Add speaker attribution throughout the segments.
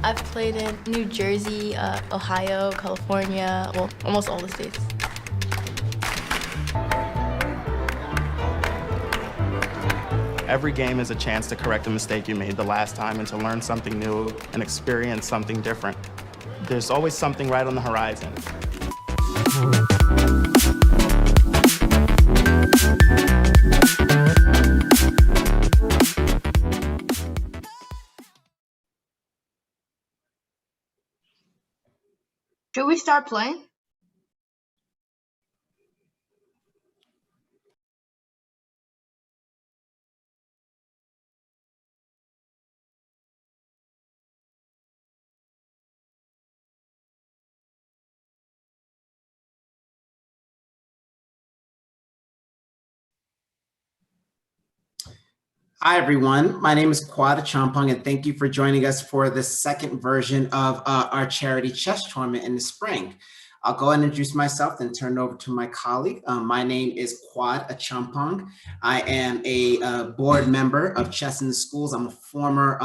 Speaker 1: I've played in New Jersey, Ohio, California, well, almost all the states.
Speaker 2: Every game is a chance to correct a mistake you made the last time and to learn something new and experience something different. There's always something right on the horizon.
Speaker 3: Should we start playing?
Speaker 4: Hi, everyone. My name is Kwad Champong, and thank you for joining us for the second version of our charity chess tournament in the spring. I'll go ahead and introduce myself, then turn it over to my colleague. My name is Kwad Champong. I am a board member of Chess in the Schools. I'm a former,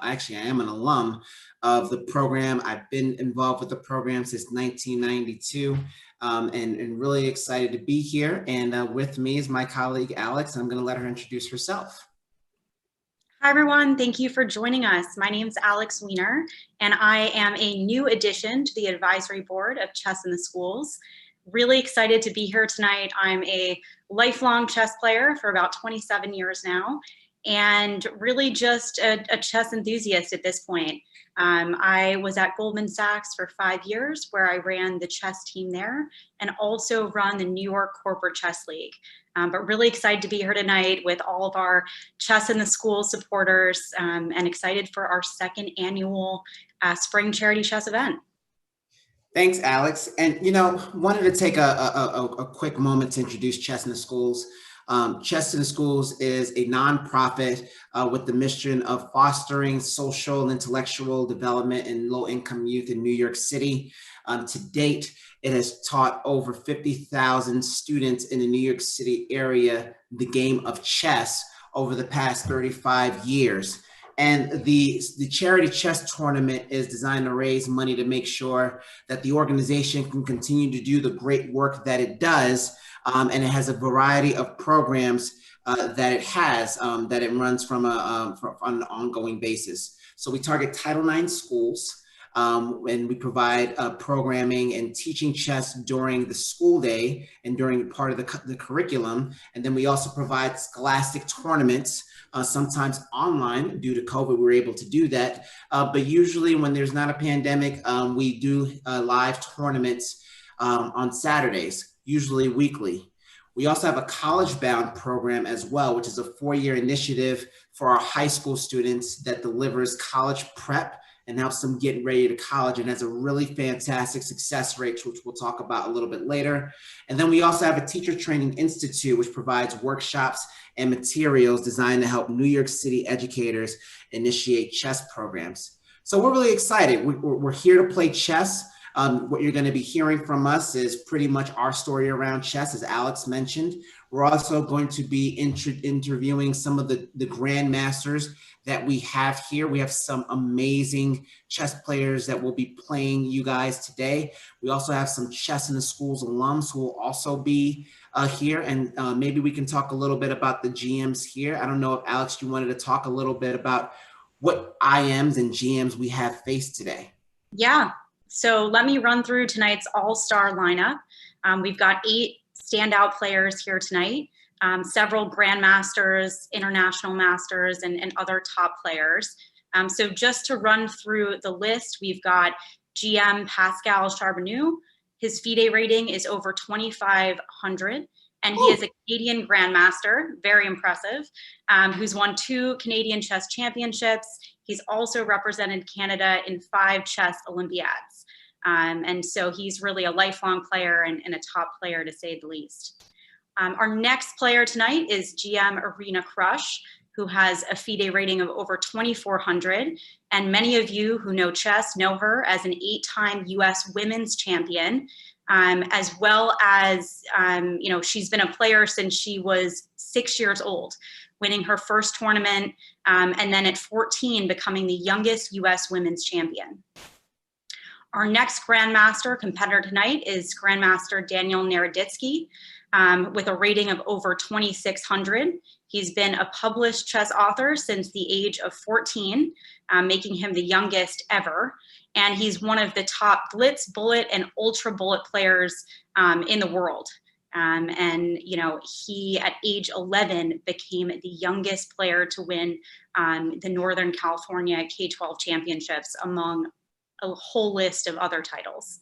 Speaker 4: actually, I am an alum of the program. I've been involved with the program since 1992. And really excited to be here. And with me is my colleague, Alex. I'm going to let her introduce herself.
Speaker 5: Hi, everyone. Thank you for joining us. My name is Alex Weiner, and I am a new addition to the advisory board of Chess in the Schools. Really excited to be here tonight. I'm a lifelong chess player for about 27 years now, and really just a chess enthusiast at this point. I was at Goldman Sachs for 5 years, where I ran the chess team there and also run the New York Corporate Chess League. But really excited to be here tonight with all of our Chess in the School supporters and excited for our second annual Spring Charity Chess event.
Speaker 4: Thanks, Alex. And, you know, wanted to take a quick moment to introduce Chess in the Schools. Chess in the Schools is a nonprofit with the mission of fostering social and intellectual development in low-income youth in New York City. To date, it has taught over 50,000 students in the New York City area the game of chess over the past 35 years. And the charity chess tournament is designed to raise money to make sure that the organization can continue to do the great work that it does. And it has a variety of programs that it has that it runs from on an ongoing basis. So we target Title IX schools. And we provide programming and teaching chess during the school day and during part of the curriculum. And then we also provide scholastic tournaments, sometimes online. Due to COVID, we were able to do that. But usually when there's not a pandemic, we do live tournaments on Saturdays, usually weekly. We also have a college-bound program as well, which is a 4-year initiative for our high school students that delivers college prep and helps them get ready to college, and has a really fantastic success rate, which we'll talk about a little bit later. And then we also have a teacher training institute, which provides workshops and materials designed to help New York City educators initiate chess programs. So we're really excited. We're here to play chess. What you're going to be hearing from us is pretty much our story around chess, as Alex mentioned. We're also going to be interviewing some of the grandmasters that we have here. We have some amazing chess players that will be playing you guys today. We also have some Chess in the Schools alums who will also be here. And maybe we can talk a little bit about the GMs here. I don't know if, Alex, you wanted to talk a little bit about what IMs and GMs we have faced today.
Speaker 5: Yeah. So let me run through tonight's all-star lineup. We've got 8 standout players here tonight, several grandmasters, international masters, and other top players. So just to run through the list, we've got GM Pascal Charbonneau. His FIDE rating is over 2,500, and he is a Canadian grandmaster, very impressive, who's won 2 Canadian chess championships. He's also represented Canada in 5 chess Olympiads. And so he's really a lifelong player and a top player, to say the least. Our next player tonight is GM Irina Krush, who has a FIDE rating of over 2,400. And many of you who know chess know her as an 8-time US women's champion, as well as, you know, she's been a player since she was 6 years old, winning her first tournament, and then at 14, becoming the youngest US women's champion. Our next Grandmaster competitor tonight is Grandmaster Daniel Naroditsky, with a rating of over 2,600. He's been a published chess author since the age of 14, making him the youngest ever. And he's one of the top blitz, bullet, and ultra bullet players in the world. And you know, he at age 11 became the youngest player to win the Northern California K-12 championships, among a whole list of other titles.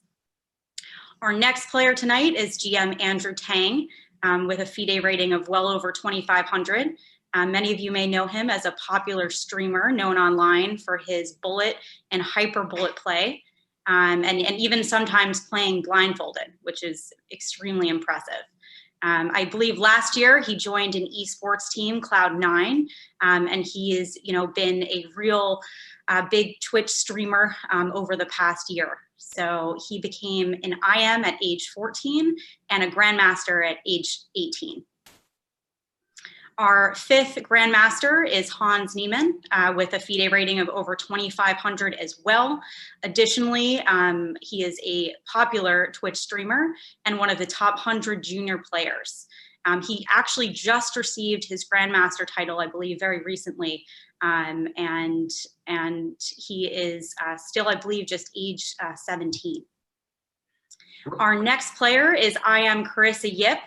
Speaker 5: Our next player tonight is GM Andrew Tang, with a FIDE rating of well over 2,500. Many of you may know him as a popular streamer known online for his bullet and hyper bullet play, and even sometimes playing blindfolded, which is extremely impressive. I believe last year he joined an esports team, Cloud9, and he has, you know, been a real big Twitch streamer over the past year. So he became an IM at age 14 and a Grandmaster at age 18. Our fifth Grandmaster is Hans Nieman, with a FIDE rating of over 2,500 as well. Additionally, he is a popular Twitch streamer and one of the top 100 junior players. He actually just received his Grandmaster title, I believe, very recently, and he is still, I believe, just age 17. Our next player is IM Carissa Yip,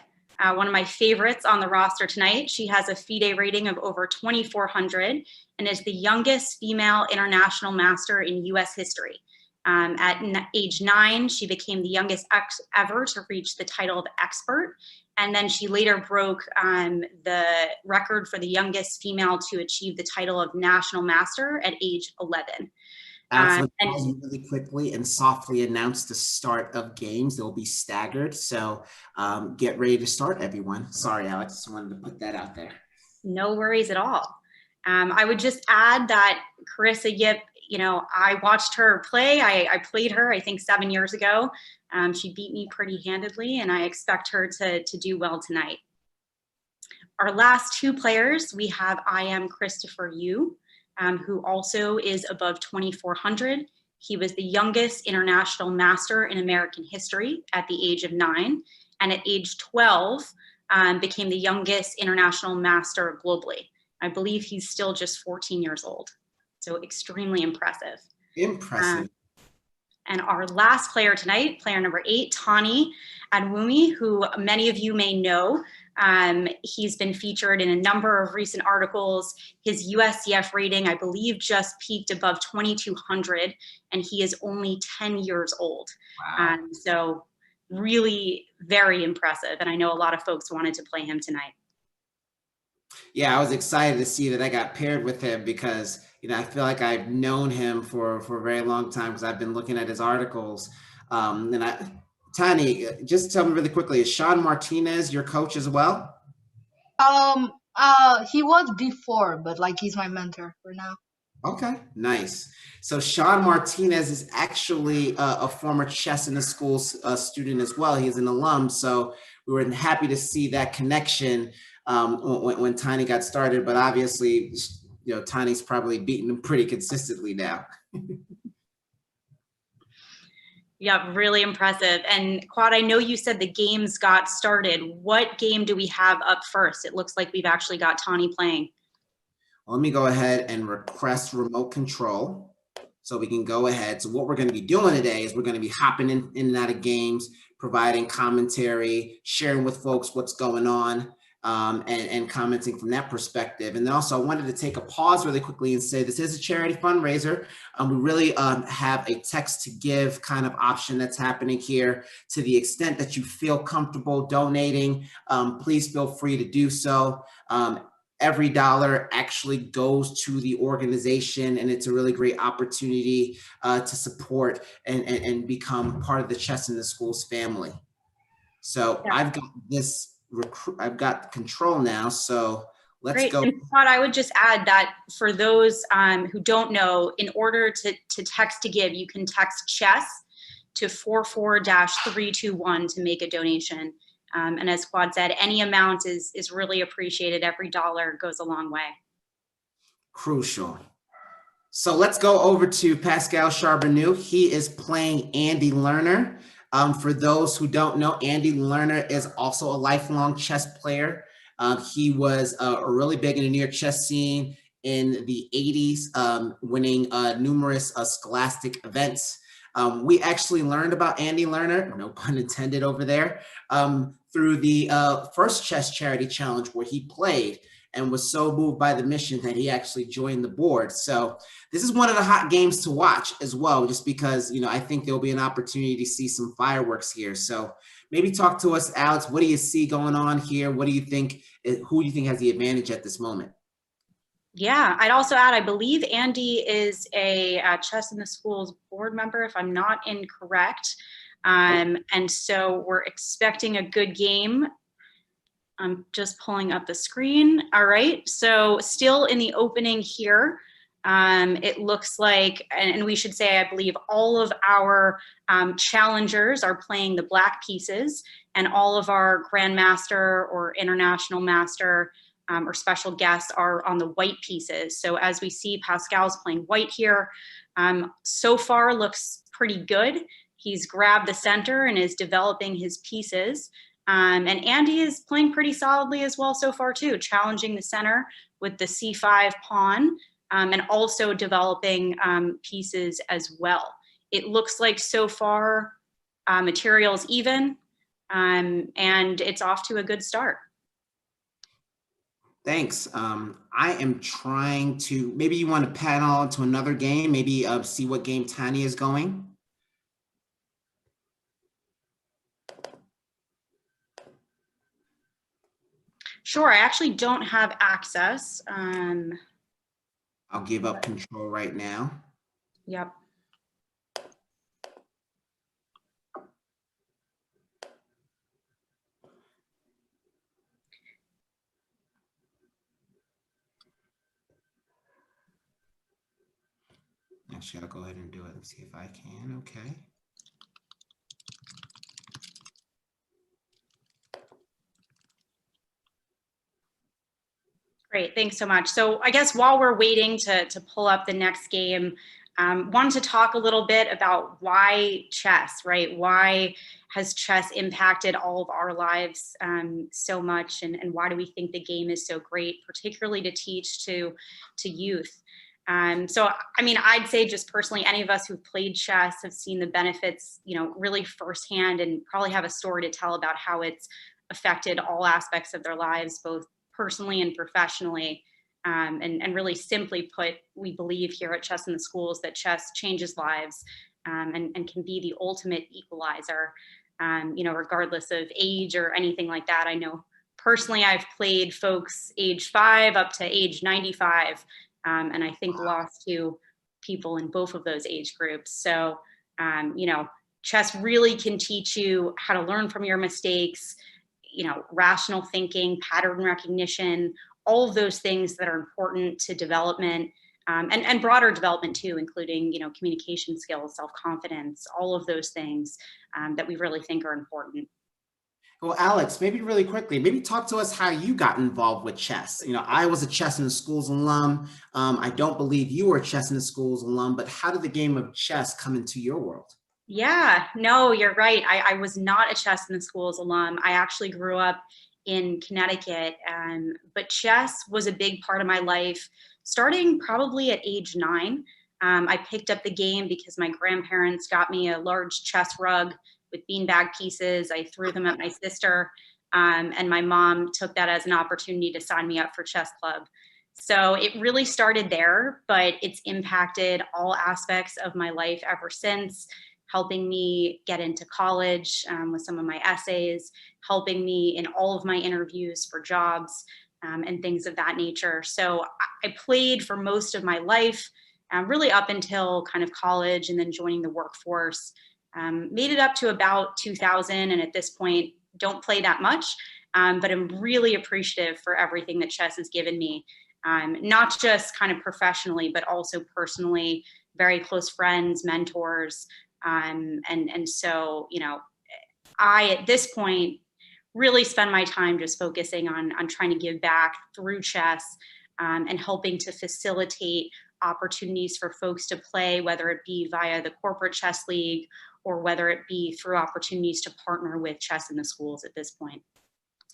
Speaker 5: one of my favorites on the roster tonight. She has a FIDE rating of over 2,400 and is the youngest female international master in US history. At age 9, she became the youngest ever to reach the title of expert. And then she later broke the record for the youngest female to achieve the title of national master at age 11.
Speaker 4: Alex, let's pause really quickly and softly announce the start of games. They'll be staggered, so get ready to start, everyone. Sorry, Alex, just wanted to put that out there.
Speaker 5: No worries at all. I would just add that Carissa Yip, you know, I watched her play. I played her, I think, 7 years ago. She beat me pretty handedly, and I expect her to do well tonight. Our last two players, we have IM Christopher Yu, who also is above 2,400. He was the youngest international master in American history at the age of 9, and at age 12 became the youngest international master globally. I believe he's still just 14 years old, so extremely impressive.
Speaker 4: Impressive.
Speaker 5: And our last player tonight, player number 8, Adewumi, who many of you may know. He's been featured in a number of recent articles. His USCF rating, I believe, just peaked above 2,200, and he is only 10 years old.
Speaker 4: Wow.
Speaker 5: So really very impressive, and I know a lot of folks wanted to play him tonight.
Speaker 4: Yeah, I was excited to see that I got paired with him because, you know, I feel like I've known him for a very long time because I've been looking at his articles. Tani, just tell me really quickly, is Sean Martinez your coach as well?
Speaker 3: He was before, but like he's my mentor for now.
Speaker 4: Okay, nice. So Sean Martinez is actually a former Chess in the Schools student as well. He's an alum, so we were happy to see that connection when Tani got started. But obviously, you know, Tani's probably beating him pretty consistently now.
Speaker 5: Yeah, really impressive. And Quad, I know you said the games got started. What game do we have up first? It looks like we've actually got Tani playing.
Speaker 4: Well, let me go ahead and request remote control so we can go ahead. So what we're going to be doing today is we're going to be hopping in and out of games, providing commentary, sharing with folks what's going on, and commenting from that perspective. And then also I wanted to take a pause really quickly and say this is a charity fundraiser. We really have a text to give kind of option that's happening here. To the extent that you feel comfortable donating, please feel free to do so. Every dollar actually goes to the organization, and it's a really great opportunity to support and become part of the Chess in the Schools family. So yeah. I've got this. I've got control now, so let's go.
Speaker 5: And Todd, I would just add that for those who don't know, in order to text to give, you can text chess to 44-321 to make a donation. And as Quad said, any amount is really appreciated. Every dollar goes a long way.
Speaker 4: Crucial. So let's go over to Pascal Charbonneau. He is playing Andy Lerner. For those who don't know, Andy Lerner is also a lifelong chess player. He was really big in the New York chess scene in the 80s, winning numerous scholastic events. We actually learned about Andy Lerner, no pun intended over there, through the first chess charity challenge where he played and was so moved by the mission that he actually joined the board. So this is one of the hot games to watch as well, just because, I think there'll be an opportunity to see some fireworks here. So maybe talk to us, Alex. What do you see going on here? What do you think, who do you think has the advantage at this moment?
Speaker 5: Yeah, I'd also add, I believe Andy is a Chess in the Schools board member, if I'm not incorrect. And so we're expecting a good game. I'm just pulling up the screen. All right, so still in the opening here. It looks like, and we should say, I believe all of our challengers are playing the black pieces, and all of our grandmaster or international master or special guests are on the white pieces. So as we see, Pascal's playing white here. So far looks pretty good. He's grabbed the center and is developing his pieces. And Andy is playing pretty solidly as well so far too, challenging the center with the C5 pawn and also developing pieces as well. It looks like so far material's even and it's off to a good start.
Speaker 4: Thanks. I am trying to, maybe you want to panel into another game, maybe see what game Tanya is going.
Speaker 5: Sure, I actually don't have access.
Speaker 4: I'll give up control right now.
Speaker 5: Yep.
Speaker 4: Actually, I'll go ahead and do it and see if I can. Okay.
Speaker 5: Great, thanks so much. So I guess while we're waiting to pull up the next game, wanted to talk a little bit about why chess, right? Why has chess impacted all of our lives so much, and why do we think the game is so great, particularly to teach to youth? So, I mean, I'd say just personally, any of us who've played chess have seen the benefits, really firsthand, and probably have a story to tell about how it's affected all aspects of their lives, both personally and professionally. And really simply put, we believe here at Chess in the Schools that chess changes lives and can be the ultimate equalizer, regardless of age or anything like that. I know personally I've played folks age 5 up to age 95, and I think lost to people in both of those age groups. So, chess really can teach you how to learn from your mistakes, rational thinking, pattern recognition, all of those things that are important to development and broader development too, including, communication skills, self-confidence, all of those things that we really think are important.
Speaker 4: Well, Alex, maybe really quickly, maybe talk to us how you got involved with chess. I was a Chess in the Schools alum. I don't believe you were a Chess in the Schools alum, but how did the game of chess come into your world?
Speaker 5: Yeah, no, you're right. I was not a Chess in the Schools alum. I actually grew up in Connecticut, but chess was a big part of my life, starting probably at age 9. I picked up the game because my grandparents got me a large chess rug with beanbag pieces. I threw them at my sister, and my mom took that as an opportunity to sign me up for chess club. So it really started there, but it's impacted all aspects of my life ever since, helping me get into college with some of my essays, helping me in all of my interviews for jobs and things of that nature. So I played for most of my life, really up until kind of college and then joining the workforce. Made it up to about 2000, and at this point, don't play that much, but I'm really appreciative for everything that chess has given me, not just kind of professionally, but also personally, very close friends, mentors, and so, I, at this point, really spend my time just focusing on trying to give back through chess, and helping to facilitate opportunities for folks to play, whether it be via the corporate chess league or whether it be through opportunities to partner with Chess in the Schools at this point.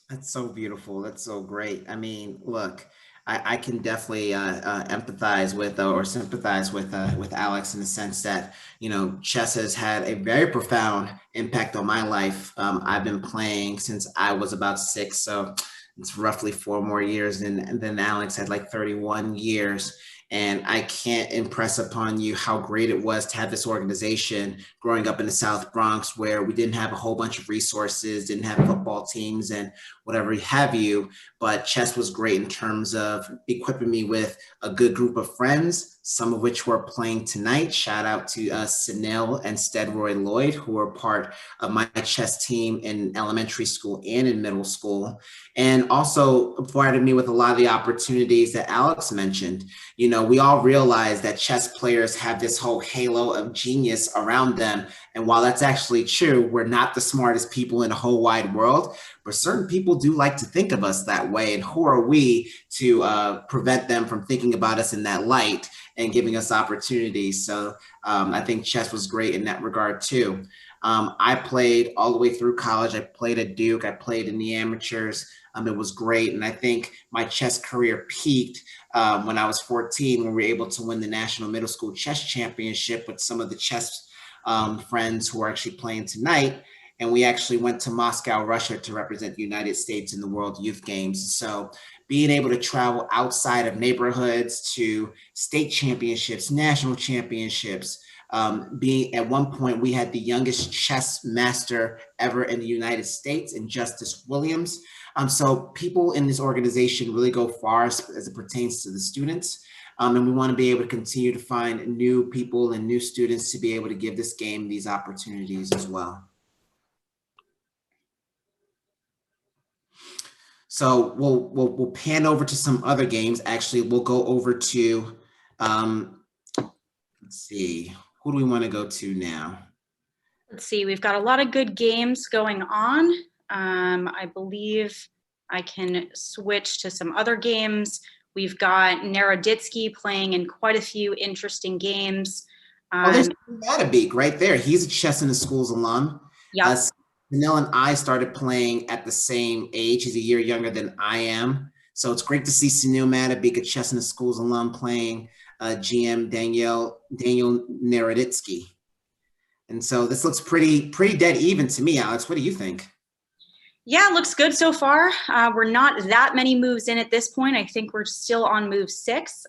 Speaker 4: That's so beautiful. That's so great. I mean, look, I can definitely empathize with or sympathize with Alex in the sense that, you know, chess has had a very profound impact on my life. I've been playing since I was about 6, so it's roughly 4 more years than Alex had, like 31 years. And I can't impress upon you how great it was to have this organization growing up in the South Bronx, where we didn't have a whole bunch of resources, didn't have football teams and whatever have you. But chess was great in terms of equipping me with a good group of friends, some of which were playing tonight. Shout out to Sunil and Steadroy Lloyd, who are part of my chess team in elementary school and in middle school, and also provided me with a lot of the opportunities that Alex mentioned. You know, we all realize that chess players have this whole halo of genius around them. And while that's actually true, we're not the smartest people in the whole wide world, but certain people do like to think of us that way. And who are we to prevent them from thinking about us in that light and giving us opportunities? So I think chess was great in that regard too. I played all the way through college. I played at Duke. I played in the amateurs. It was great. And I think my chess career peaked when I was 14, when we were able to win the National Middle School Chess Championship with some of the chess friends who are actually playing tonight. And we actually went to Moscow, Russia to represent the United States in the World Youth Games. So being able to travel outside of neighborhoods to state championships, national championships, being at one point, we had the youngest chess master ever in the United States in Justice Williams. So people in this organization really go far as it pertains to the students. And we want to be able to continue to find new people and new students to be able to give this game these opportunities as well. So we'll pan over to some other games. Actually, we'll go over to, let's see, who do we want to go to now?
Speaker 5: Let's see, we've got a lot of good games going on. I believe I can switch to some other games. We've got Naroditsky playing in quite a few interesting games.
Speaker 4: Oh, there's Matabik right there. He's a Chess in the Schools alum.
Speaker 5: Yep.
Speaker 4: Daniel and I started playing at the same age. He's a year younger than I am. So it's great to see Sunil Matabik, a Chess in the Schools alum, playing GM Daniel Naroditsky. And so this looks pretty dead even to me, Alex. What do you think?
Speaker 5: Yeah, it looks good so far. We're not that many moves in at this point. I think we're still on move 6.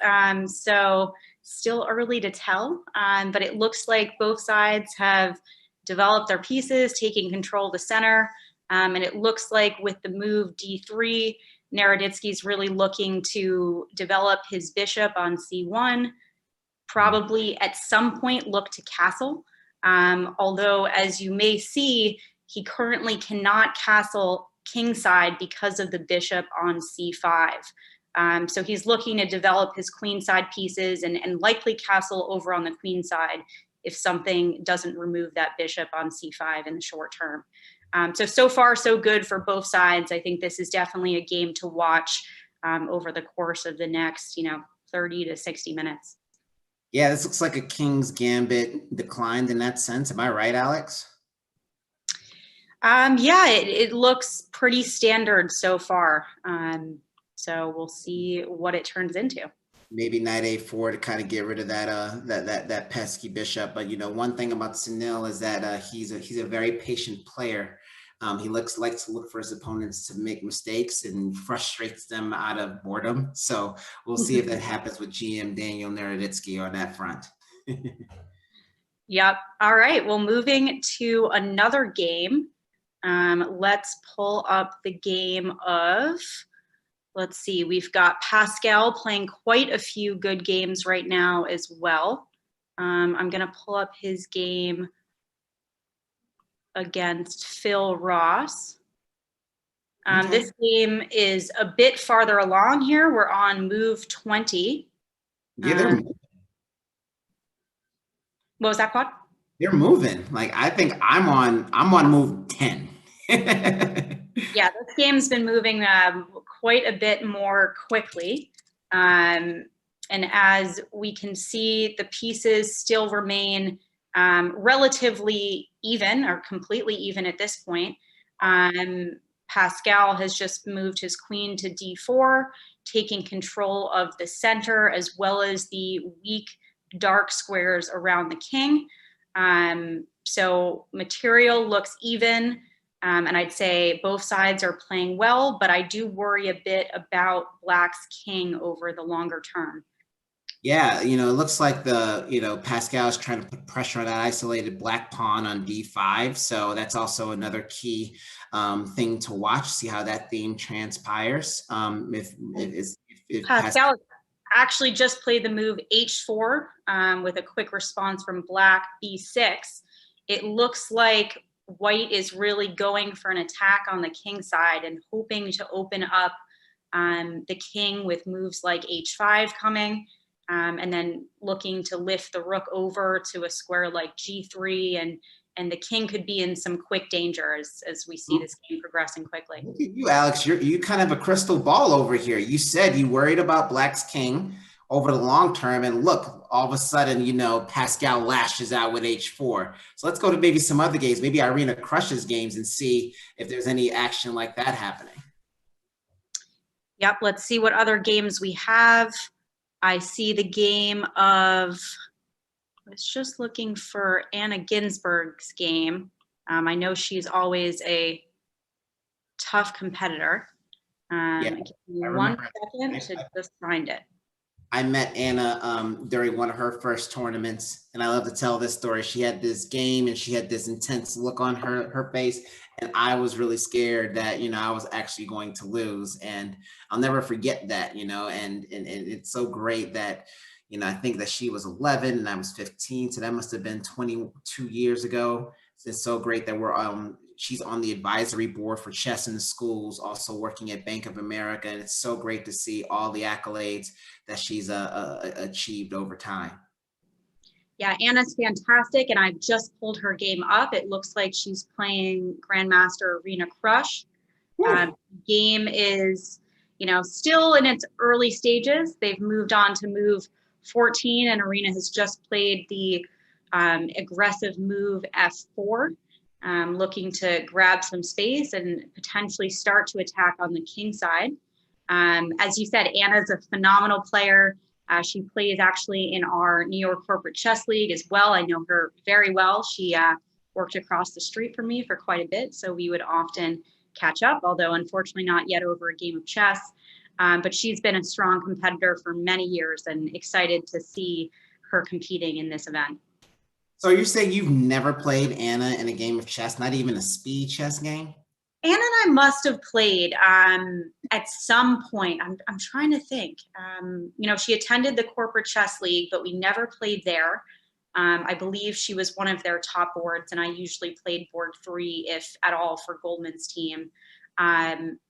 Speaker 5: So still early to tell, but it looks like both sides have developed their pieces, taking control of the center. And it looks like with the move D3, Naroditsky's really looking to develop his bishop on C1, probably at some point look to castle. Although, as you may see, he currently cannot castle kingside because of the bishop on C5. So he's looking to develop his queenside pieces and likely castle over on the queen side if something doesn't remove that bishop on C5 in the short term. So far, so good for both sides. I think this is definitely a game to watch over the course of the next, 30 to 60 minutes.
Speaker 4: Yeah, this looks like a King's Gambit declined in that sense. Am I right, Alex?
Speaker 5: Yeah, it looks pretty standard so far. So we'll see what it turns into. Maybe
Speaker 4: knight a4 to kind of get rid of that pesky bishop. But one thing about Sunil is that he's a very patient player. He likes to look for his opponents to make mistakes and frustrates them out of boredom. So we'll see if that happens with GM Daniel Naroditsky on that front.
Speaker 5: Yep. All right. Well, moving to another game. Let's pull up the game of, let's see, we've got Pascal playing quite a few good games right now as well. I'm going to pull up his game against Phil Ross. Okay. This game is a bit farther along here. We're on move 20.
Speaker 4: Yeah,
Speaker 5: what was that, Quad?
Speaker 4: They're moving. Like, I think I'm on move 10.
Speaker 5: Yeah, this game's been moving quite a bit more quickly. And as we can see, the pieces still remain relatively even or completely even at this point. Pascal has just moved his queen to d4, taking control of the center as well as the weak dark squares around the king. So material looks even, and I'd say both sides are playing well, but I do worry a bit about Black's king over the longer term.
Speaker 4: Yeah, it looks like Pascal is trying to put pressure on that isolated black pawn on d5. So that's also another key thing to watch, see how that theme transpires. If
Speaker 5: Pascal actually just played the move h4 with a quick response from Black b6. It looks like White is really going for an attack on the king side and hoping to open up the king with moves like h5 coming. And then looking to lift the rook over to a square like g3, and the king could be in some quick danger as we see this game progressing quickly.
Speaker 4: Look at you, Alex. You kind of have a crystal ball over here. You said you worried about Black's king over the long term, and look, all of a sudden, Pascal lashes out with h4. So let's go to maybe some other games, maybe Irina Krush's games, and see if there's any action like that happening.
Speaker 5: Yep, let's see what other games we have. I see the game of, I was just looking for Anna Ginsburg's game. I know she's always a tough competitor.
Speaker 4: Yeah,
Speaker 5: give me 1 second to just find it.
Speaker 4: I met Anna during one of her first tournaments, and I love to tell this story. She had this game and she had this intense look on her face, and I was really scared that I was actually going to lose, and I'll never forget that. And it's so great that I think that she was 11 and I was 15, so that must have been 22 years ago. It's so great that she's on the advisory board for Chess in the Schools, also working at Bank of America. And it's so great to see all the accolades that she's achieved over time.
Speaker 5: Yeah, Anna's fantastic, and I've just pulled her game up. It looks like she's playing Grandmaster Irina Krush. Game is, still in its early stages. They've moved on to move 14, and Irina has just played the aggressive move f4. Looking to grab some space and potentially start to attack on the king side. As you said, Anna's a phenomenal player. She plays actually in our New York Corporate Chess League as well. I know her very well. She worked across the street from me for quite a bit, so we would often catch up, although unfortunately not yet over a game of chess. But she's been a strong competitor for many years, and excited to see her competing in this event.
Speaker 4: So you're saying you've never played Anna in a game of chess, not even a speed chess game?
Speaker 5: Anna and I must have played at some point. I'm trying to think. She attended the Corporate Chess League, but we never played there. I believe she was one of their top boards, and I usually played board 3, if at all, for Goldman's team.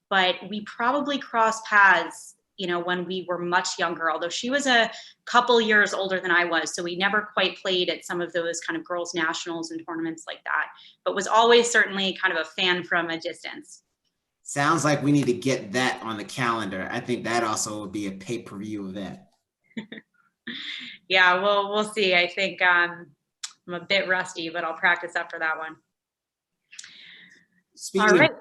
Speaker 5: But we probably crossed paths when we were much younger, although she was a couple years older than I was. So we never quite played at some of those kind of girls' nationals and tournaments like that, but was always certainly kind of a fan from a distance.
Speaker 4: Sounds like we need to get that on the calendar. I think that also would be a pay-per-view event.
Speaker 5: Yeah, we'll see. I think I'm a bit rusty, but I'll practice up for that one.
Speaker 4: Speaking All right.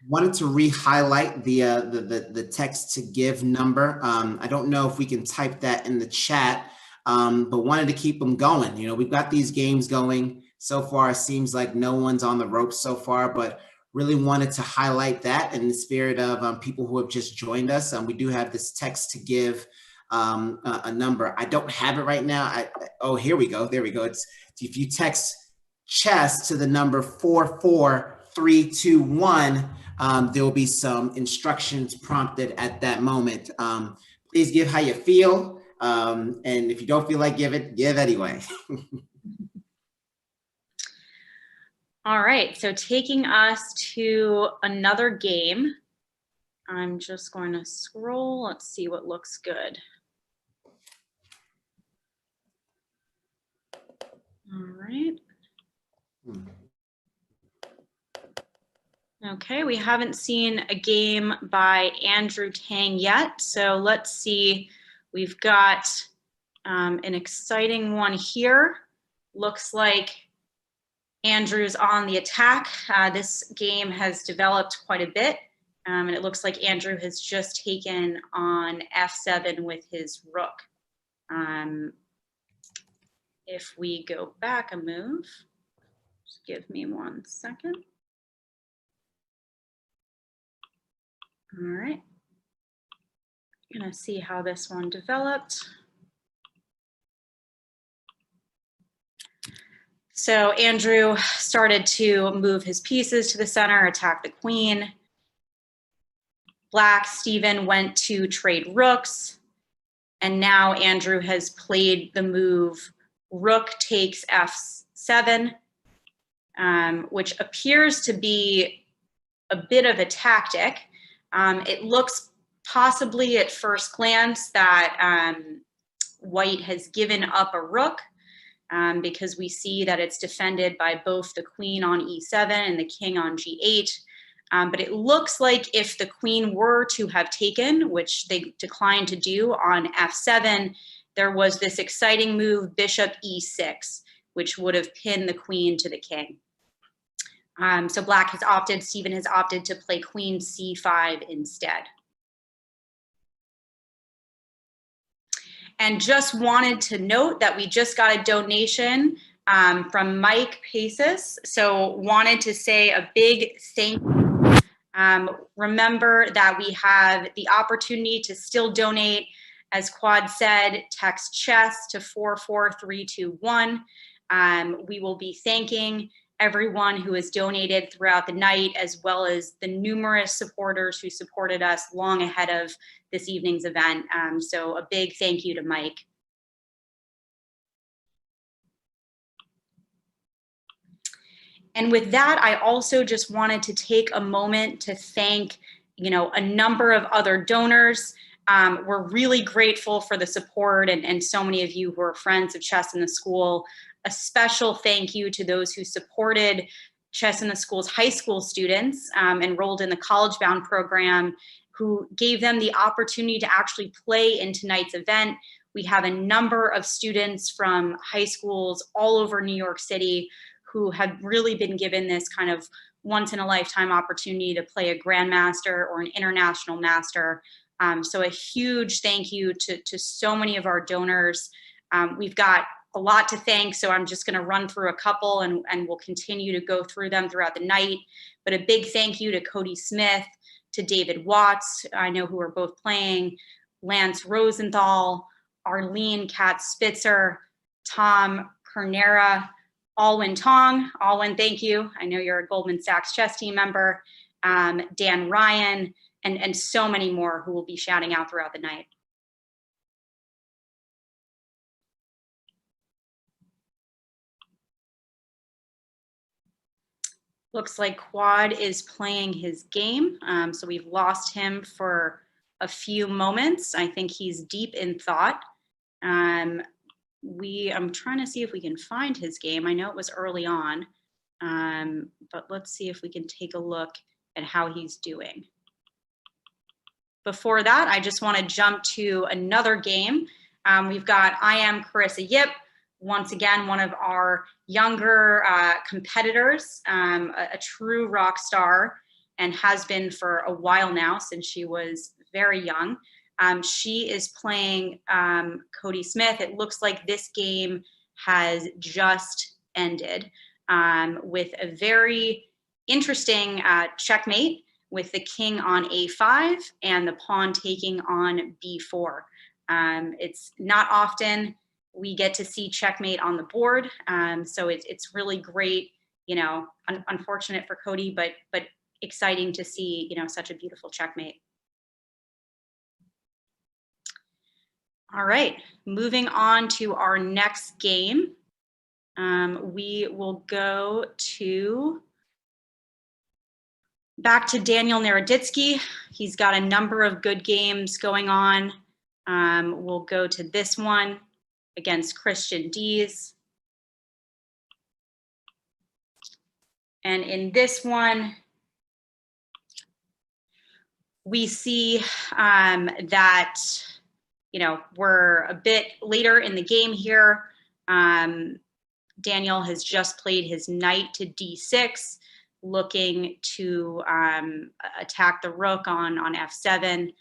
Speaker 4: Wanted to re-highlight the text to give number. I don't know if we can type that in the chat, but wanted to keep them going. We've got these games going so far. It seems like no one's on the ropes so far, but really wanted to highlight that in the spirit of people who have just joined us. We do have this text to give a number. I don't have it right now. Oh, here we go. There we go. It's if you text chess to the number 44321. There will be some instructions prompted at that moment. Please give how you feel. And if you don't feel like give anyway.
Speaker 5: All right, so taking us to another game. I'm just going to scroll. Let's see what looks good. All right. Okay, we haven't seen a game by Andrew Tang yet, so let's see. We've got an exciting one here. Looks like Andrew's on the attack. This game has developed quite a bit, and it looks like Andrew has just taken on f7 with his rook. If we go back a move, just give me 1 second. All right, gonna see how this one developed. So Andrew started to move his pieces to the center, attack the queen. Black, Stephen went to trade rooks. And now Andrew has played the move rook takes f7, which appears to be a bit of a tactic. It looks possibly at first glance that white has given up a rook because we see that it's defended by both the queen on e7 and the king on g8. But it looks like if the queen were to have taken, which they declined to do on f7, there was this exciting move, bishop e6, which would have pinned the queen to the king. So black has opted, Stephen has opted to play queen c5 instead. And just wanted to note that we just got a donation from Mike Paces. So wanted to say a big thank you. Remember that we have the opportunity to still donate. As Quad said, text chess to 44321. We will be thanking everyone who has donated throughout the night, as well as the numerous supporters who supported us long ahead of this evening's event. So a big thank you to Mike. And with that, I also just wanted to take a moment to thank, a number of other donors. We're really grateful for the support and so many of you who are friends of Chess in the School. A special thank you to those who supported Chess in the School's high school students enrolled in the College Bound program, who gave them the opportunity to actually play in tonight's event. We have a number of students from high schools all over New York City who have really been given this kind of once-in-a-lifetime opportunity to play a grandmaster or an international master. So a huge thank you to so many of our donors. We've got a lot to thank, so I'm just going to run through a couple and we'll continue to go through them throughout the night. But a big thank you to Cody Smith, to David Watts, I know who are both playing, Lance Rosenthal, Arlene Katz Spitzer, Tom Pernera, Alwyn Tong. Alwyn, thank you. I know you're a Goldman Sachs chess team member. Dan Ryan, and so many more who will be shouting out throughout the night. Looks like Quad is playing his game. So we've lost him for a few moments. I think he's deep in thought. I'm trying to see if we can find his game. I know it was early on, but let's see if we can take a look at how he's doing. Before that, I just want to jump to another game. We've got I Am Carissa Yip, once again, one of our younger competitors, a true rock star, and has been for a while now, since she was very young. She is playing Cody Smith. It looks like this game has just ended with a very interesting checkmate, with the king on a5 and the pawn taking on b4. It's not often we get to see checkmate on the board, so it's really great. Unfortunate for Cody, but exciting to see such a beautiful checkmate. All right, moving on to our next game. We will go back to Daniel Naroditsky. He's got a number of good games going on. We'll go to this one against Christian Dees. And in this one, we see that, you know, we're a bit later in the game here. Daniel has just played his knight to d6, looking to attack the rook on f7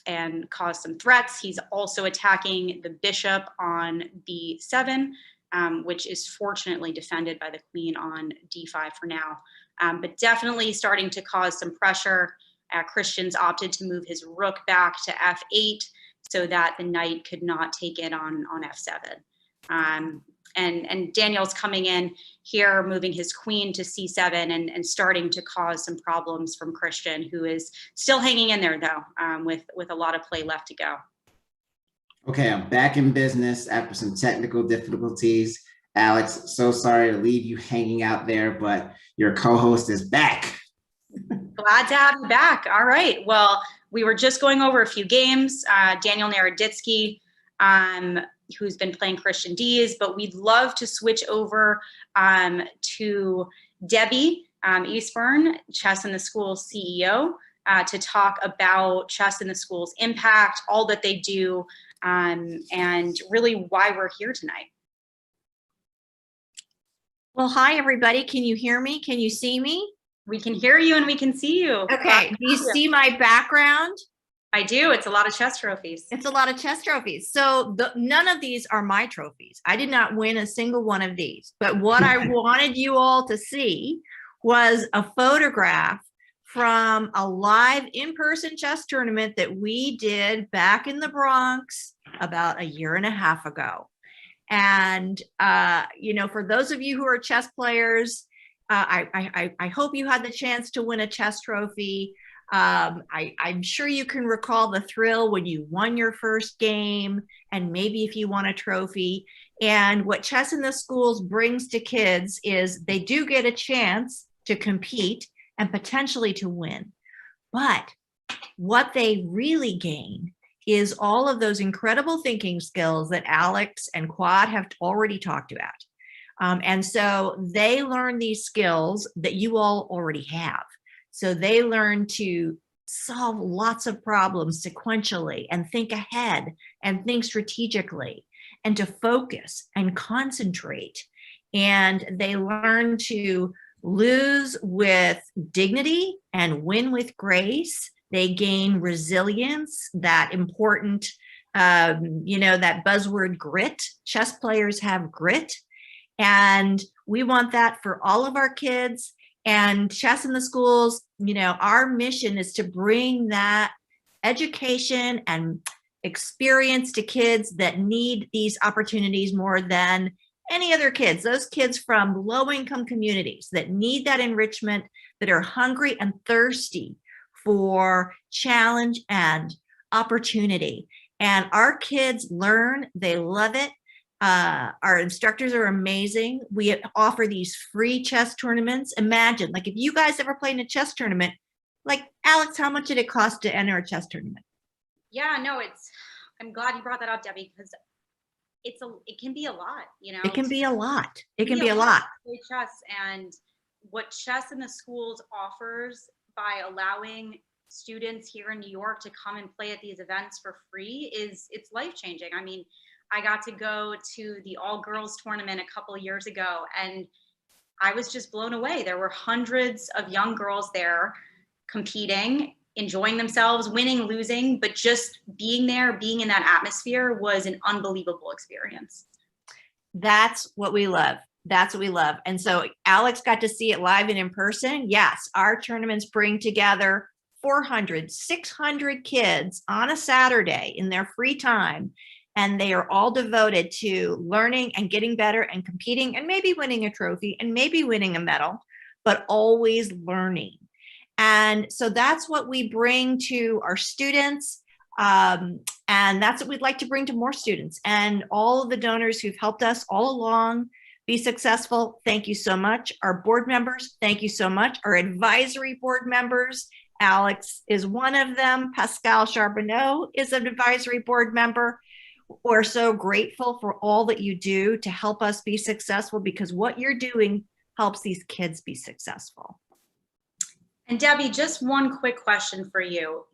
Speaker 5: and cause some threats. He's also attacking the bishop on b7, which is fortunately defended by the queen on d5 for now. But definitely starting to cause some pressure. Christian's opted to move his rook back to f8 so that the knight could not take it on f7. And Daniel's coming in here, moving his queen to c7 and starting to cause some problems from Christian, who is still hanging in there though, with a lot of play left to go.
Speaker 4: Okay, I'm back in business after some technical difficulties. Alex, so sorry to leave you hanging out there, but your co-host is back.
Speaker 5: Glad to have you back. All right. Well, we were just going over a few games. Daniel Naroditsky, who's been playing Christian D's, but we'd love to switch over to Debbie Eastburn, Chess in the School CEO, to talk about Chess in the School's impact, all that they do, and really why we're here tonight.
Speaker 6: Well, hi, everybody. Can you hear me? Can you see me?
Speaker 5: We can hear you and we can see you.
Speaker 6: Okay. Do you see my background?
Speaker 5: I do. It's a lot of chess trophies.
Speaker 6: It's a lot of chess trophies. So none of these are my trophies. I did not win a single one of these. But what I wanted you all to see was a photograph from a live in-person chess tournament that we did back in the Bronx about 1.5 years ago. And, you know, for those of you who are chess players, I hope you had the chance to win a chess trophy. I'm sure you can recall the thrill when you won your first game and maybe if you won a trophy. And what Chess in the Schools brings to kids is they do get a chance to compete and potentially to win. But what they really gain is all of those incredible thinking skills that Alex and Quad have already talked about. And so they learn these skills that you all already have. So they learn to solve lots of problems sequentially and think ahead and think strategically and to focus and concentrate. And they learn to lose with dignity and win with grace. They gain resilience, that important, you know, that buzzword grit. Chess players have grit. And we want that for all of our kids. And Chess in the Schools, you know, our mission is to bring that education and experience to kids that need these opportunities more than any other kids, those kids from low-income communities that need that enrichment, that are hungry and thirsty for challenge and opportunity. And our kids learn, they love it. Our instructors are amazing. We offer these free chess tournaments. Imagine, like if you guys ever played in a chess tournament, like Alex, how much did it cost to enter a chess tournament?
Speaker 5: Yeah, no, I'm glad you brought that up, Debbie, because it can be a lot, you know.
Speaker 6: It can be a lot. It can be a lot.
Speaker 5: To play chess, and what Chess in the Schools offers by allowing students here in New York to come and play at these events for free it's life-changing. I mean, I got to go to the all-girls tournament a couple of years ago, and I was just blown away. There were hundreds of young girls there competing, enjoying themselves, winning, losing, but just being there, being in that atmosphere was an unbelievable experience.
Speaker 6: That's what we love. That's what we love. And so Alex got to see it live and in person. Yes, our tournaments bring together 400, 600 kids on a Saturday in their free time. And they are all devoted to learning and getting better and competing and maybe winning a trophy and maybe winning a medal, but always learning. And so that's what we bring to our students. And that's what we'd like to bring to more students. And all of the donors who've helped us all along be successful, thank you so much. Our board members, thank you so much. Our advisory board members, Alex is one of them. Pascal Charbonneau is an advisory board member. We're so grateful for all that you do to help us be successful, because what you're doing helps these kids be successful.
Speaker 5: And Debbie, just one quick question for you.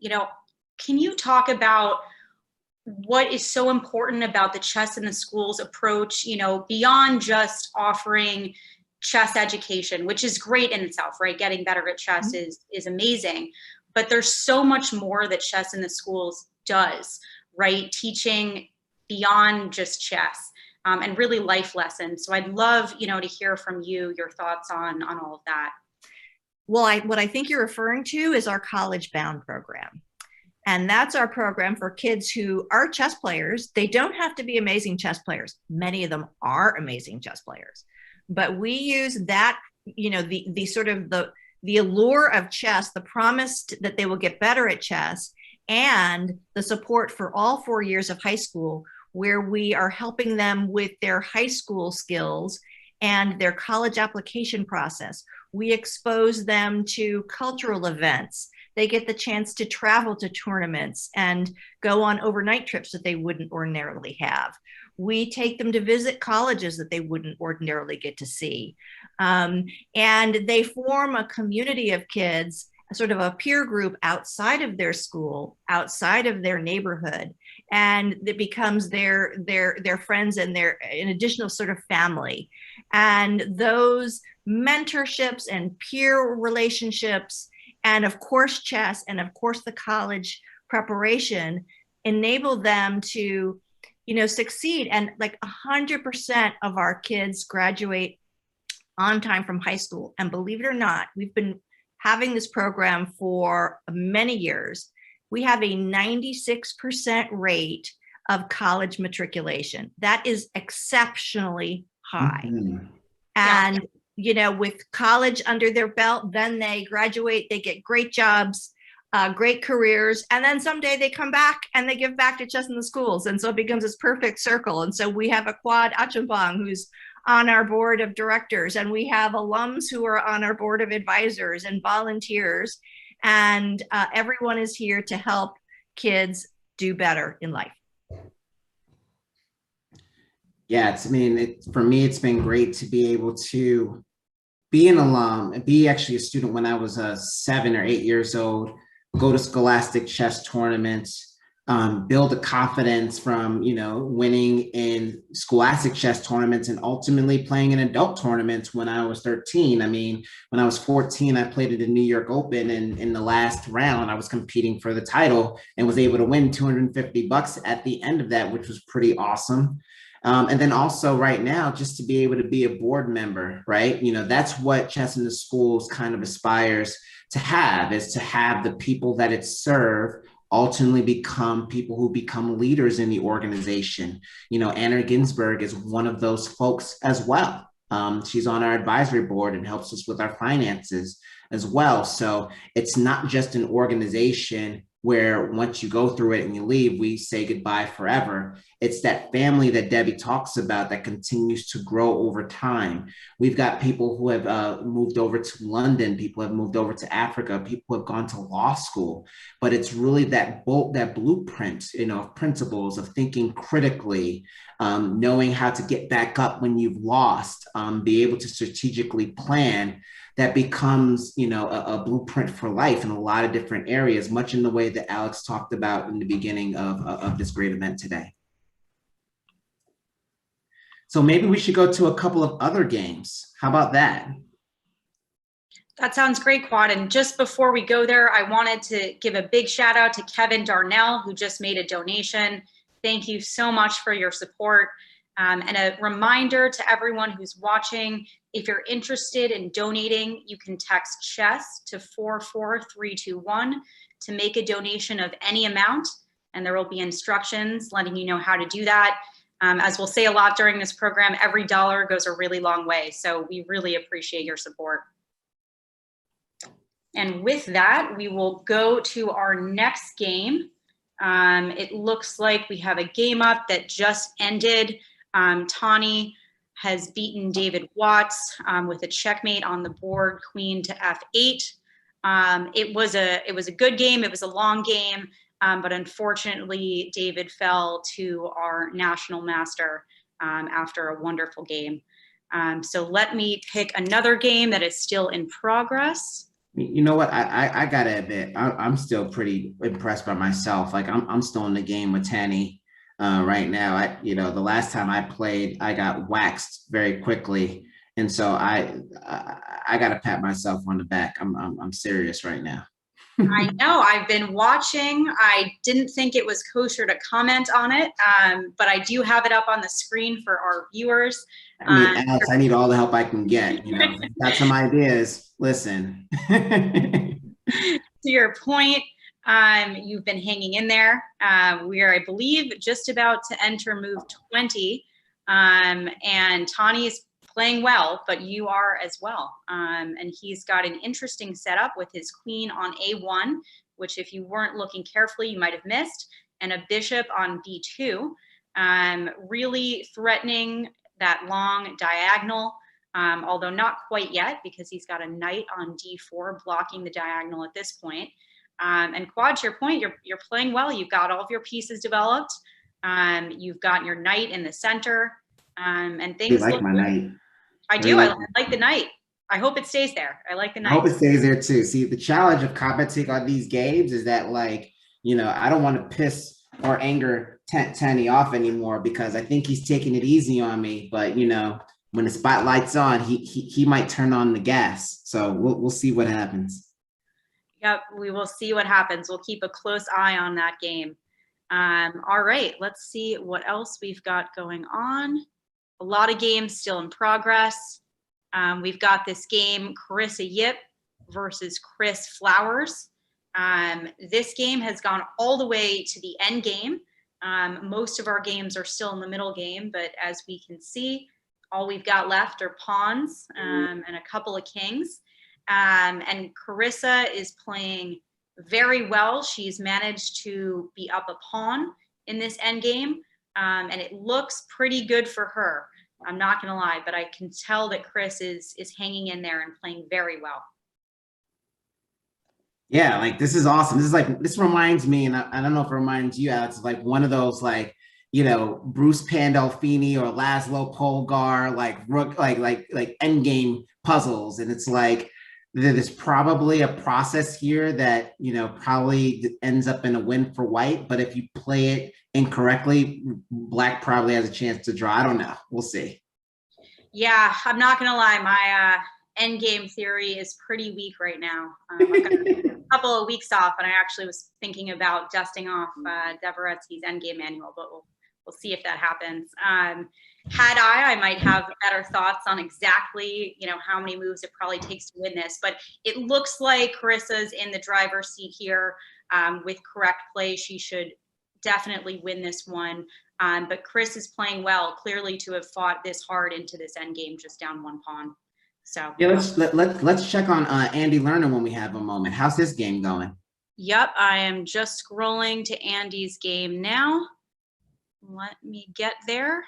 Speaker 5: Can you talk about what is so important about the Chess in the Schools approach, beyond just offering chess education, which is great in itself, right? Getting better at chess is amazing, but there's so much more that Chess in the Schools does, right? Teaching beyond just chess, and really life lessons. So I'd love, to hear from you, your thoughts on all of that.
Speaker 6: Well, what I think you're referring to is our College Bound program. And that's our program for kids who are chess players. They don't have to be amazing chess players. Many of them are amazing chess players. But we use that, the sort of the allure of chess, the promise that they will get better at chess, and the support for all 4 years of high school, where we are helping them with their high school skills and their college application process. We expose them to cultural events. They get the chance to travel to tournaments and go on overnight trips that they wouldn't ordinarily have. We take them to visit colleges that they wouldn't ordinarily get to see. And they form a community of kids, sort of a peer group outside of their school, outside of their neighborhood. And it becomes their friends and an additional sort of family. And those mentorships and peer relationships, and of course chess, and of course the college preparation, enable them to succeed. And like 100% of our kids graduate on time from high school. And believe it or not, we've been having this program for many years. We have a 96% rate of college matriculation. That is exceptionally high.
Speaker 4: Mm-hmm.
Speaker 6: And with college under their belt, then they graduate, they get great jobs, great careers, and then someday they come back and they give back to Chess in the Schools. And so it becomes this perfect circle. And so we have a Quad Achumbang who's on our board of directors, and we have alums who are on our board of advisors and volunteers, and everyone is here to help kids do better in life.
Speaker 4: Yeah, for me, it's been great to be able to be an alum and be actually a student when I was 7 or 8 years old, go to scholastic chess tournaments, build a confidence from, winning in scholastic chess tournaments and ultimately playing in adult tournaments when I was 13. When I was 14, I played at the New York Open, and in the last round, I was competing for the title and was able to win $250 at the end of that, which was pretty awesome. And then also right now, just to be able to be a board member, right? That's what Chess in the Schools kind of aspires to have, is to have the people that it serves ultimately become people who become leaders in the organization. Anna Ginsberg is one of those folks as well. She's on our advisory board and helps us with our finances as well. So it's not just an organization where once you go through it and you leave, we say goodbye forever. It's that family that Debbie talks about that continues to grow over time. We've got people who have moved over to London, people have moved over to Africa, people have gone to law school, but it's really that blueprint, of principles of thinking critically, knowing how to get back up when you've lost, be able to strategically plan, that becomes, a blueprint for life in a lot of different areas, much in the way that Alex talked about in the beginning of this great event today. So maybe we should go to a couple of other games. How about that?
Speaker 5: That sounds great, Quad. And just before we go there, I wanted to give a big shout out to Kevin Darnell, who just made a donation. Thank you so much for your support. And a reminder to everyone who's watching, if you're interested in donating, you can text CHESS to 44321 to make a donation of any amount, and there will be instructions letting you know how to do that. As we'll say a lot during this program, every dollar goes a really long way, so we really appreciate your support. And with that, we will go to our next game. It looks like we have a game up that just ended. Tani has beaten David Watts with a checkmate on the board, queen to f8. It was a good game. It was a long game, but unfortunately, David fell to our national master after a wonderful game. So let me pick another game that is still in progress.
Speaker 4: You know what? I gotta admit, I'm still pretty impressed by myself. Like I'm still in the game with Tanny right now. The last time I played, I got waxed very quickly, and so I gotta pat myself on the back. I'm serious right now.
Speaker 5: I know, I've been watching. I didn't think it was kosher to comment on it, but I do have it up on the screen for our viewers.
Speaker 4: I mean, Alex, I need all the help I can get. If you've got some ideas, listen.
Speaker 5: To your point, you've been hanging in there. We are, I believe, just about to enter move 20, and Tawny's playing well, but you are as well. And he's got an interesting setup with his queen on A1, which if you weren't looking carefully, you might have missed, and a bishop on B2, really threatening that long diagonal, although not quite yet because he's got a knight on D4 blocking the diagonal at this point. And Quad, to your point, you're playing well. You've got all of your pieces developed. You've got your knight in the center, and things
Speaker 4: I like
Speaker 5: look
Speaker 4: my
Speaker 5: good.
Speaker 4: knight.
Speaker 5: I do. I like the knight. I hope it stays there. I like the knight.
Speaker 4: I hope it stays there too. See, the challenge of commenting on these games is that, like, I don't want to piss or anger Tanny off anymore because I think he's taking it easy on me. But when the spotlight's on, he might turn on the gas. So we'll see what happens.
Speaker 5: Yep, we will see what happens. We'll keep a close eye on that game. All right, let's see what else we've got going on. A lot of games still in progress. We've got this game, Carissa Yip versus Chris Flowers. This game has gone all the way to the end game. Most of our games are still in the middle game, but as we can see, all we've got left are pawns and a couple of kings. And Carissa is playing very well. She's managed to be up a pawn in this end game. And it looks pretty good for her. I'm not gonna lie, but I can tell that Chris is hanging in there and playing very well.
Speaker 4: Yeah, like this is awesome. This reminds me, and I don't know if it reminds you, Alex, of like one of those Bruce Pandolfini or Laszlo Polgar like end game puzzles, and it's like there's probably a process here that probably ends up in a win for white, but if you play it incorrectly, black probably has a chance to draw. I don't know. We'll see.
Speaker 5: Yeah, I'm not gonna lie, my end game theory is pretty weak right now. I've got a couple of weeks off, and I actually was thinking about dusting off Dvoretsky's end game manual, but we'll see if that happens. Had I might have better thoughts on exactly, how many moves it probably takes to win this. But it looks like Carissa's in the driver's seat here. With correct play, she should definitely win this one. But Chris is playing well, clearly to have fought this hard into this end game, just down one pawn. So
Speaker 4: yeah, let's check on Andy Lerner when we have a moment. How's his game going?
Speaker 5: Yep, I am just scrolling to Andy's game now. Let me get there.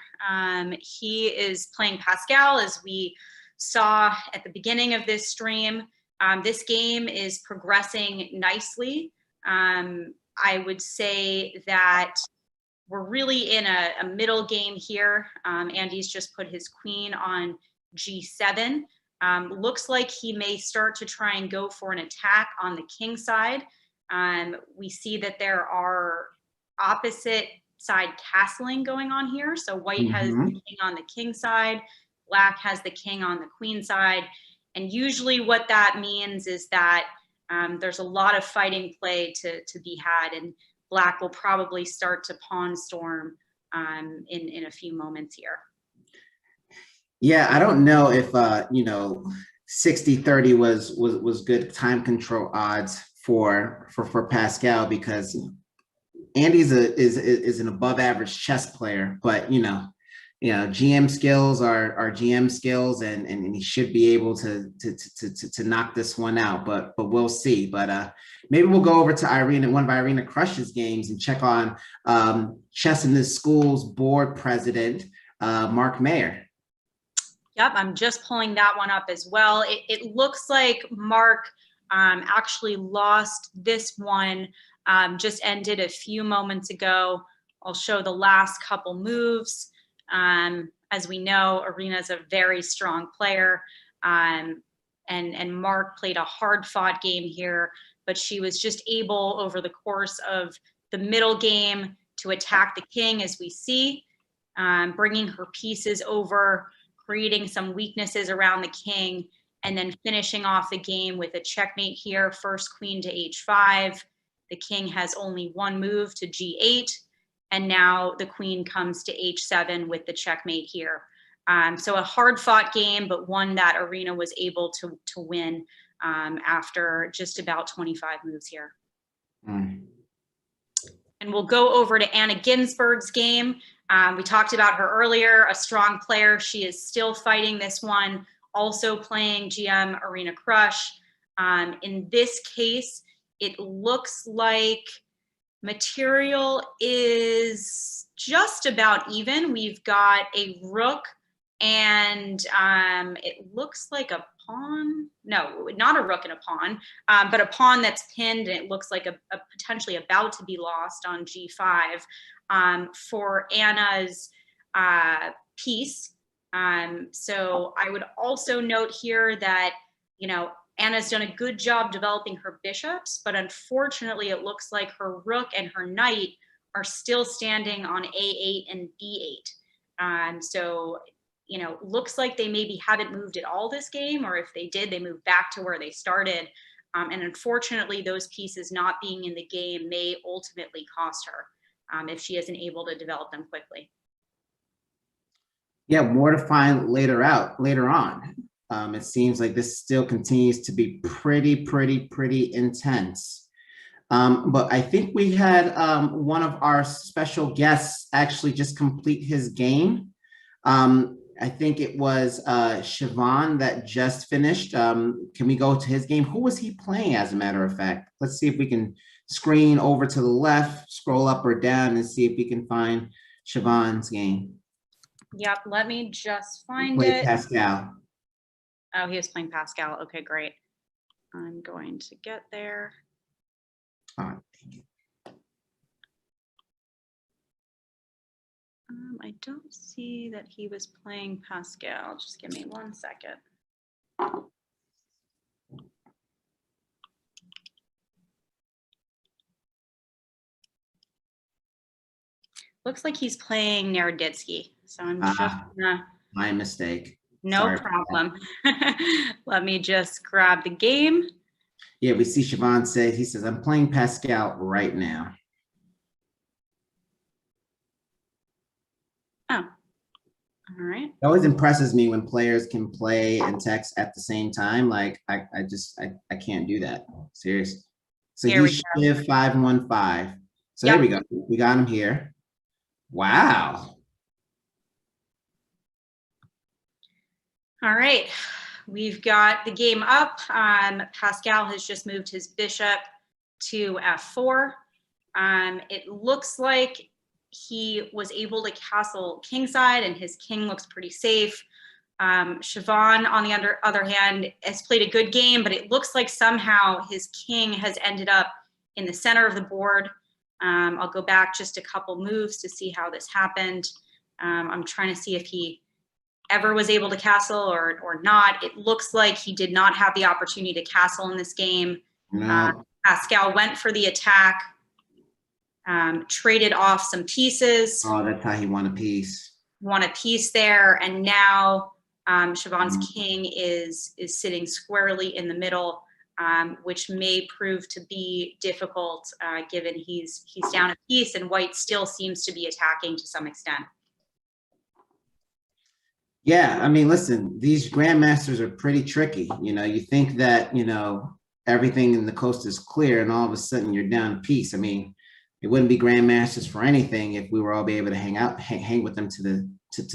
Speaker 5: He is playing Pascal, as we saw at the beginning of this stream. This game is progressing nicely. I would say that we're really in a middle game here. Andy's just put his queen on G7. Looks like he may start to try and go for an attack on the king side. We see that there are opposite side castling going on here. So white has the king on the king side, black has the king on the queen side. And usually what that means is that there's a lot of fighting play to be had, and black will probably start to pawn storm in a few moments here.
Speaker 4: Yeah, I don't know if 60-30 was good time control odds for Pascal, because Andy is an above average chess player, but GM skills are GM skills, and he should be able to knock this one out, but we'll see. But maybe we'll go over to one of Irina Krush's games, and check on Chess in the School's board president, Mark Mayer.
Speaker 5: Yep, I'm just pulling that one up as well. It looks like Mark actually lost this one, just ended a few moments ago. I'll show the last couple moves. As we know, Irina's a very strong player. And and Mark played a hard-fought game here, but she was just able over the course of the middle game to attack the king, as we see, bringing her pieces over, creating some weaknesses around the king, and then finishing off the game with a checkmate here. First queen to h5. The king has only one move to g8, and now the queen comes to h7 with the checkmate here. So a hard-fought game, but one that Irina was able to win after just about 25 moves here. And we'll go over to Anna Ginsberg's game. We talked about her earlier, a strong player. She is still fighting this one, also playing GM Irina Krush. In this case, it looks like material is just about even. We've got a rook and it looks like a pawn. No, not a rook and a pawn, but a pawn that's pinned, and it looks like a potentially about to be lost on g5 for Anna's piece. So I would also note here that, you know, Anna's done a good job developing her bishops, but unfortunately it looks like her rook and her knight are still standing on a8 and b8. So, you know, looks like they maybe haven't moved at all this game, or if they did, they moved back to where they started. And unfortunately, those pieces not being in the game may ultimately cost her if she isn't able to develop them quickly.
Speaker 4: Yeah, more to find later on. It seems like this still continues to be pretty intense. But I think we had one of our special guests actually just complete his game. I think it was Siobhan that just finished. Can we go to his game? Who was he playing, as a matter of fact? Let's see if we can screen over to the left, scroll up or down, and see if we can find Siobhan's game.
Speaker 5: Yep, let me just find it.
Speaker 4: Pascal.
Speaker 5: Oh, he was playing Pascal. Okay, great. I'm going to get there.
Speaker 4: All right.
Speaker 5: I don't see that he was playing Pascal. Just give me 1 second. Looks like he's playing Naroditsky. So I'm just gonna...
Speaker 4: My mistake.
Speaker 5: No
Speaker 4: Sorry
Speaker 5: problem. Let me just grab the game.
Speaker 4: Yeah, we see Siobhan say, he says, I'm playing Pascal right now.
Speaker 5: Oh, all right.
Speaker 4: It always impresses me when players can play and text at the same time. Like I can't do that. Seriously. So he's Shiv 515. So There we go. We got him here. Wow.
Speaker 5: All right. We've got the game up. Pascal has just moved his bishop to f4. It looks like he was able to castle kingside, and his king looks pretty safe. Siobhan, on the other hand, has played a good game, but it looks like somehow his king has ended up in the center of the board. I'll go back just a couple moves to see how this happened. I'm trying to see if he ever was able to castle or not. It looks like he did not have the opportunity to castle in this game.
Speaker 4: No.
Speaker 5: Pascal went for the attack, traded off some pieces.
Speaker 4: Oh, that's how he won a piece.
Speaker 5: Won a piece there, and now Siobhan's king is sitting squarely in the middle, which may prove to be difficult given he's down a piece, and white still seems to be attacking to some extent.
Speaker 4: Yeah, I mean, listen, these grandmasters are pretty tricky. You know, you think that, you know, everything in the coast is clear, and all of a sudden you're down a piece. I mean, it wouldn't be grandmasters for anything if we were all be able to hang with them to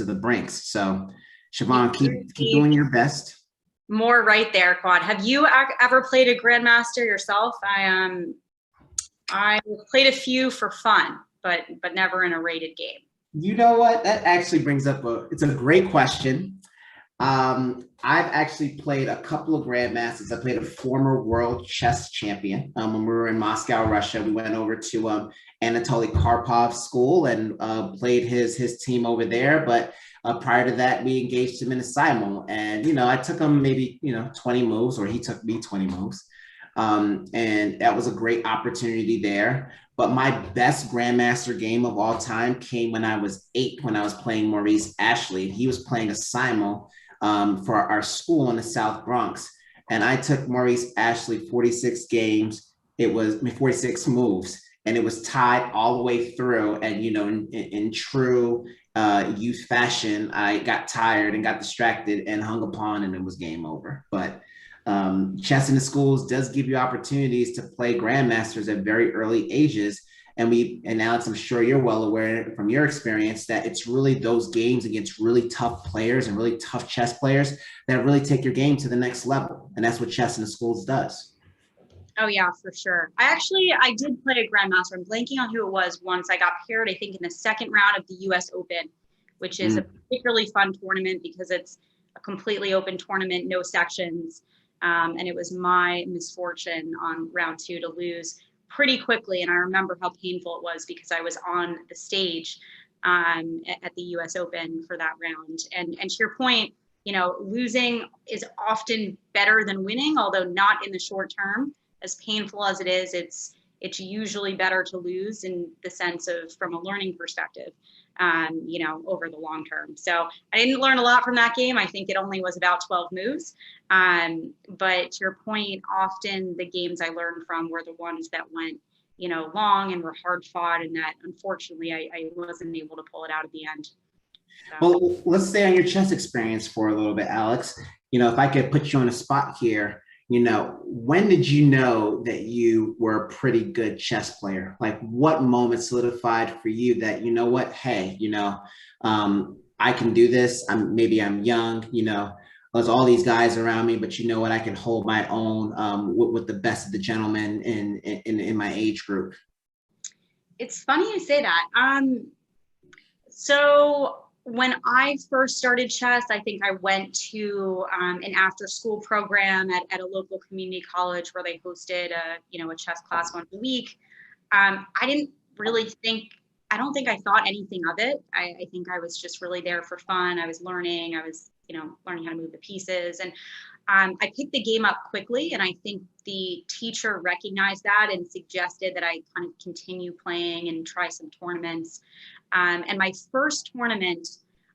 Speaker 4: the brinks. So, Siobhan, keep doing your best.
Speaker 5: More right there, Quad. Have you ever played a grandmaster yourself? I played a few for fun, but never in a rated game.
Speaker 4: You know what? That actually brings up it's a great question. I've actually played a couple of grandmasters. I played a former world chess champion. When we were in Moscow, Russia, we went over to Anatoly Karpov's school and played his team over there. But Prior to that, we engaged him in a simul, and I took him maybe 20 moves, or he took me 20 moves, and that was a great opportunity there. But my best grandmaster game of all time came when I was 8, when I was playing Maurice Ashley. He was playing a simul for our school in the South Bronx, and I took Maurice Ashley 46 games. It was 46 moves, and it was tied all the way through. And in true youth fashion, I got tired and got distracted and hung upon, and it was game over. But chess in the schools does give you opportunities to play grandmasters at very early ages. And Alex, I'm sure you're well aware from your experience that it's really those games against really tough players and really tough chess players that really take your game to the next level. And that's what chess in the schools does.
Speaker 5: Oh yeah, for sure. I did play a grandmaster. I'm blanking on who it was once. I got paired, I think, in the second round of the US Open, which is a particularly fun tournament because it's a completely open tournament, no sections. And it was my misfortune on round 2 to lose pretty quickly. And I remember how painful it was because I was on the stage at the US Open for that round. And to your point, losing is often better than winning, although not in the short term. As painful as it is, it's usually better to lose in the sense of from a learning perspective, over the long term. So I didn't learn a lot from that game. I think it only was about 12 moves. But to your point, often the games I learned from were the ones that went, long and were hard fought, and that unfortunately I wasn't able to pull it out at the end. So.
Speaker 4: Well, let's stay on your chess experience for a little bit, Alex. If I could put you on a spot here, when did you know that you were a pretty good chess player? Like, what moment solidified for you that, what, hey, I can do this. Maybe I'm young, there's all these guys around me, but what, I can hold my own with the best of the gentlemen in my age group.
Speaker 5: It's funny you say that. So when I first started chess, I think I went to an after-school program at a local community college where they hosted a chess class once a week. I didn't really I don't think I thought anything of it. I think I was just really there for fun. I was learning. I was learning how to move the pieces, and I picked the game up quickly. And I think the teacher recognized that and suggested that I kind of continue playing and try some tournaments. And my first tournament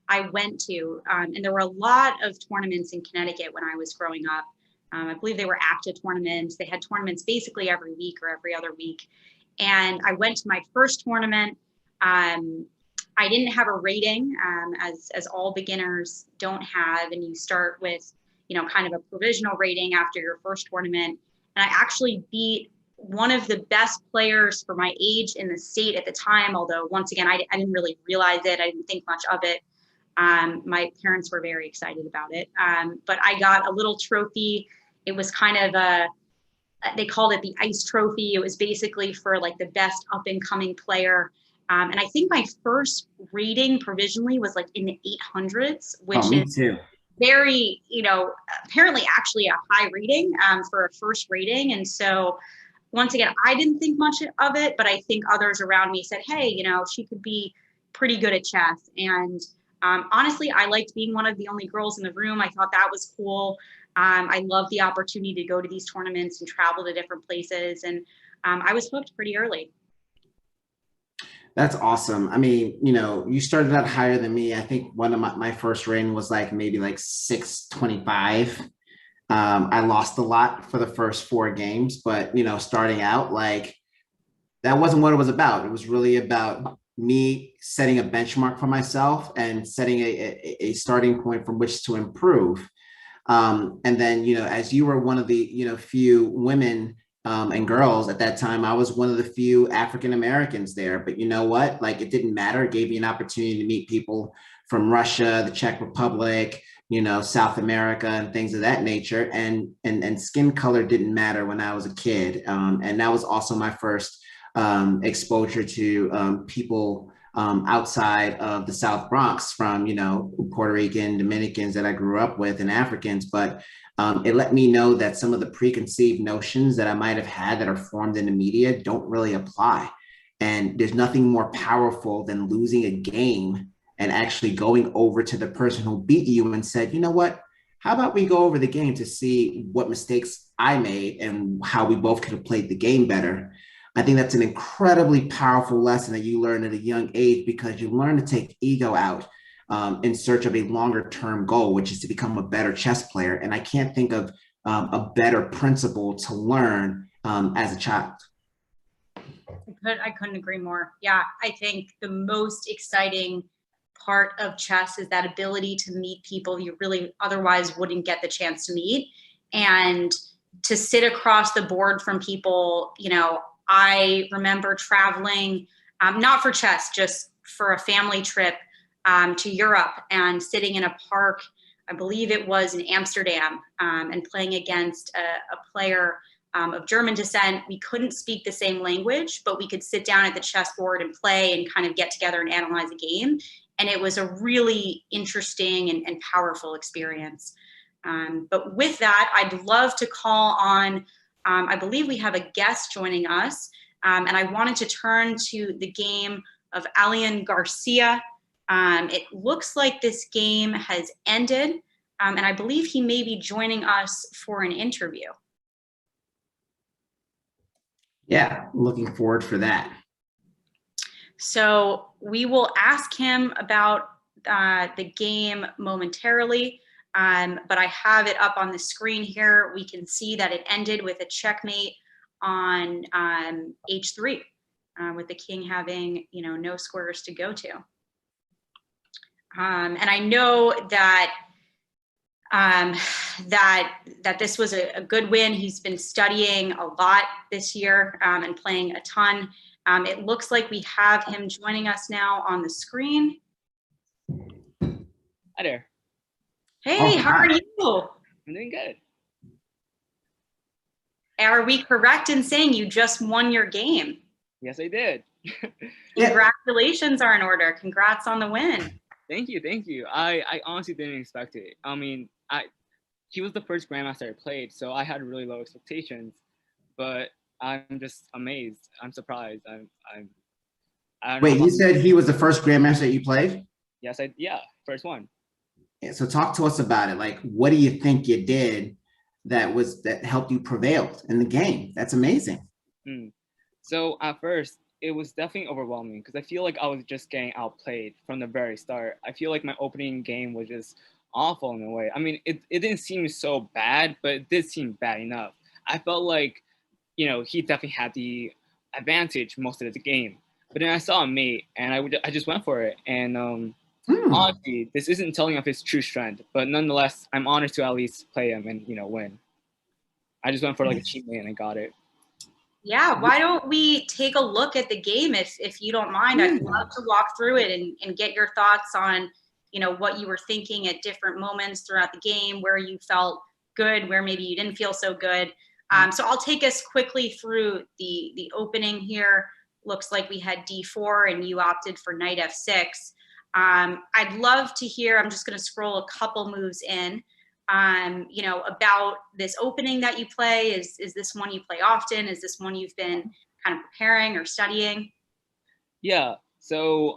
Speaker 5: I went to, and there were a lot of tournaments in Connecticut when I was growing up. I believe they were ACTA tournaments. They had tournaments basically every week or every other week. And I went to my first tournament. I didn't have a rating, as all beginners don't have, and you start with, kind of a provisional rating after your first tournament. And I actually beat one of the best players for my age in the state at the time, although once again, I didn't really realize it. I didn't think much of it. My parents were very excited about it. But I got a little trophy. It was kind of they called it the ice trophy. It was basically for like the best up and coming player. And I think my first rating provisionally was like in the 800s, which is
Speaker 4: too.
Speaker 5: Very, apparently actually a high rating for a first rating. And so once again, I didn't think much of it, but I think others around me said, hey, she could be pretty good at chess. And honestly, I liked being one of the only girls in the room. I thought that was cool. I loved the opportunity to go to these tournaments and travel to different places. And I was hooked pretty early.
Speaker 4: That's awesome. I mean, you started out higher than me. I think one of my first rating was maybe 625. I lost a lot for the first 4 games, but, starting out, that wasn't what it was about. It was really about me setting a benchmark for myself and setting a starting point from which to improve. And then, as you were one of the, few women and girls at that time, I was one of the few African-Americans there, but you know what, it didn't matter. It gave me an opportunity to meet people from Russia, the Czech Republic, South America and things of that nature. And skin color didn't matter when I was a kid. And that was also my first exposure to people outside of the South Bronx, from, Puerto Rican, Dominicans that I grew up with, and Africans. But it let me know that some of the preconceived notions that I might have had that are formed in the media don't really apply. And there's nothing more powerful than losing a game and actually going over to the person who beat you and said, you know what, how about we go over the game to see what mistakes I made and how we both could have played the game better. I think that's an incredibly powerful lesson that you learn at a young age, because you learn to take ego out in search of a longer term goal, which is to become a better chess player. And I can't think of a better principle to learn as a child.
Speaker 5: I couldn't agree more. Yeah, I think the most exciting part of chess is that ability to meet people you really otherwise wouldn't get the chance to meet, and to sit across the board from people. You know, I remember traveling, not for chess, just for a family trip to Europe, and sitting in a park, I believe it was in Amsterdam, and playing against a player of German descent. We couldn't speak the same language, but we could sit down at the chessboard and play and kind of get together and analyze a game. And it was a really interesting and powerful experience. But with that, I'd love to call on, I believe we have a guest joining us, and I wanted to turn to the game of Alian Garcia. It looks like this game has ended, and I believe he may be joining us for an interview.
Speaker 4: Yeah, looking forward for that.
Speaker 5: So we will ask him about the game momentarily, but I have it up on the screen here. We can see that it ended with a checkmate on h3, with the king having, you know, no squares to go to. And I know that that this was a good win. He's been studying a lot this year and playing a ton. It looks like we have him joining us now on the screen.
Speaker 7: Hi there.
Speaker 5: Hey, how are you?
Speaker 7: I'm doing good.
Speaker 5: Are we correct in saying you just won your game?
Speaker 7: Yes, I did.
Speaker 5: Congratulations are in order. Congrats on the win.
Speaker 7: Thank you, thank you. I honestly didn't expect it. I mean, he was the first grandmaster I played, so I had really low expectations, but I'm just amazed. I'm surprised.
Speaker 4: Wait, you said he was the first grandmaster that you played?
Speaker 7: Yes, yeah, first one.
Speaker 4: Yeah, so talk to us about it. Like, what do you think you did that helped you prevail in the game? That's amazing.
Speaker 7: So at first, it was definitely overwhelming because I feel like I was just getting outplayed from the very start. I feel like my opening game was just awful in a way. I mean, it didn't seem so bad, but it did seem bad enough. I felt like, you know, he definitely had the advantage most of the game. But then I saw a mate, and I just went for it. And honestly, this isn't telling of his true strength, but nonetheless, I'm honored to at least play him and, you know, win. I just went for like a cheat mate and I got it.
Speaker 5: Yeah, why don't we take a look at the game if you don't mind? I'd love to walk through it and get your thoughts on, you know, what you were thinking at different moments throughout the game, where you felt good, where maybe you didn't feel so good. So I'll take us quickly through the opening here. Looks like we had d4 and you opted for knight f6. I'd love to hear, I'm just going to scroll a couple moves in, you know, about this opening that you play. Is this one you play often? Is this one you've been kind of preparing or studying?
Speaker 7: Yeah, so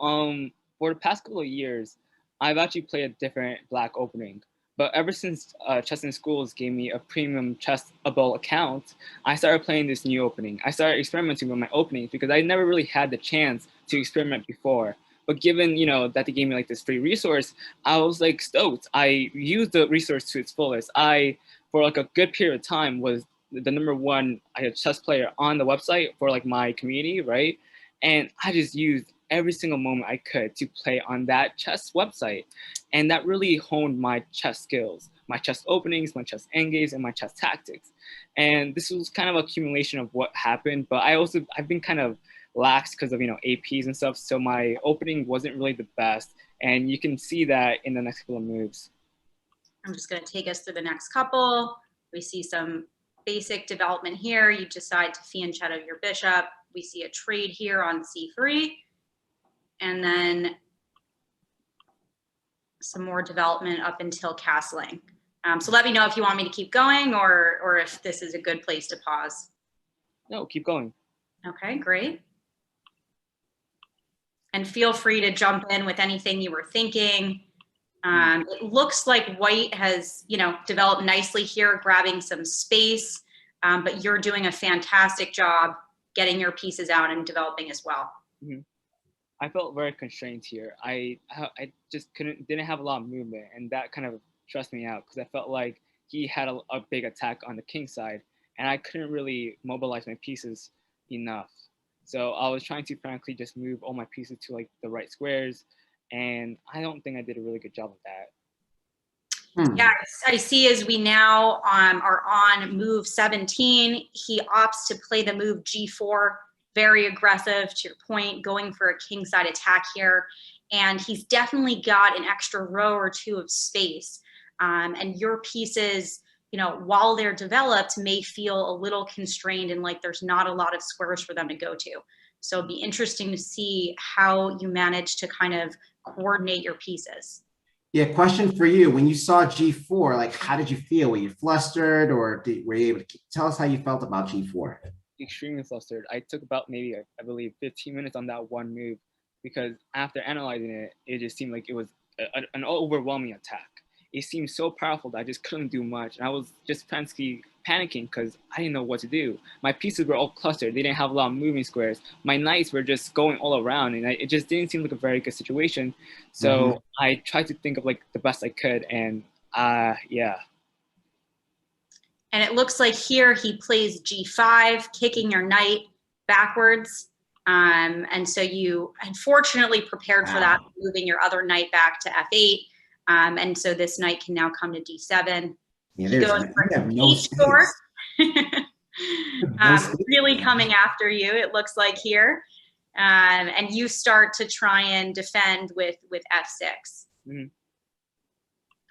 Speaker 7: for the past couple of years, I've actually played a different black opening. But ever since Chess in Schools gave me a premium Chessable account, I started playing this new opening. I started experimenting with my openings because I never really had the chance to experiment before. But given, you know, that they gave me like this free resource, I was like stoked. I used the resource to its fullest. I, for like a good period of time, was the #1 chess player on the website for like my community, right? And I just used every single moment I could to play on that chess website. And that really honed my chess skills, my chess openings, my chess endgames, and my chess tactics. And this was kind of an accumulation of what happened, but I've been kind of lax because of, you know, APs and stuff. So my opening wasn't really the best. And you can see that in the next couple of moves.
Speaker 5: I'm just going to take us through the next couple. We see some basic development here. You decide to fianchetto your bishop. We see a trade here on c3. And then some more development up until castling. So let me know if you want me to keep going or if this is a good place to pause.
Speaker 7: No, keep going.
Speaker 5: Okay, great. And feel free to jump in with anything you were thinking. It looks like white has, developed nicely here, grabbing some space, but you're doing a fantastic job getting your pieces out and developing as well.
Speaker 7: Mm-hmm. I felt very constrained here. I just didn't have a lot of movement, and that kind of stressed me out because I felt like he had a big attack on the king side, and I couldn't really mobilize my pieces enough. So I was trying to frankly just move all my pieces to like the right squares, and I don't think I did a really good job of that.
Speaker 5: Yeah, I see as we now are on move 17, he opts to play the move G4, very aggressive to your point, going for a kingside attack here. And he's definitely got an extra row or two of space. And your pieces, while they're developed, may feel a little constrained and like there's not a lot of squares for them to go to. So it'd be interesting to see how you manage to kind of coordinate your pieces.
Speaker 4: Yeah, question for you. When you saw G4, like, how did you feel? Were you flustered, or were you able to tell us how you felt about G4?
Speaker 7: Extremely flustered. I took about maybe, I believe, 15 minutes on that one move, because after analyzing it, it just seemed like it was an overwhelming attack. It seemed so powerful that I just couldn't do much. And I was just frantically panicking because I didn't know what to do. My pieces were all clustered. They didn't have a lot of moving squares. My knights were just going all around, and it just didn't seem like a very good situation. So I tried to think of like the best I could, and yeah.
Speaker 5: And it looks like here he plays G5, kicking your knight backwards. And so you unfortunately prepared for that, moving your other knight back to F8. And so this knight can now come to D7.
Speaker 4: Yeah,
Speaker 5: He goes for H4. Really coming after you, it looks like here. And you start to try and defend with F6.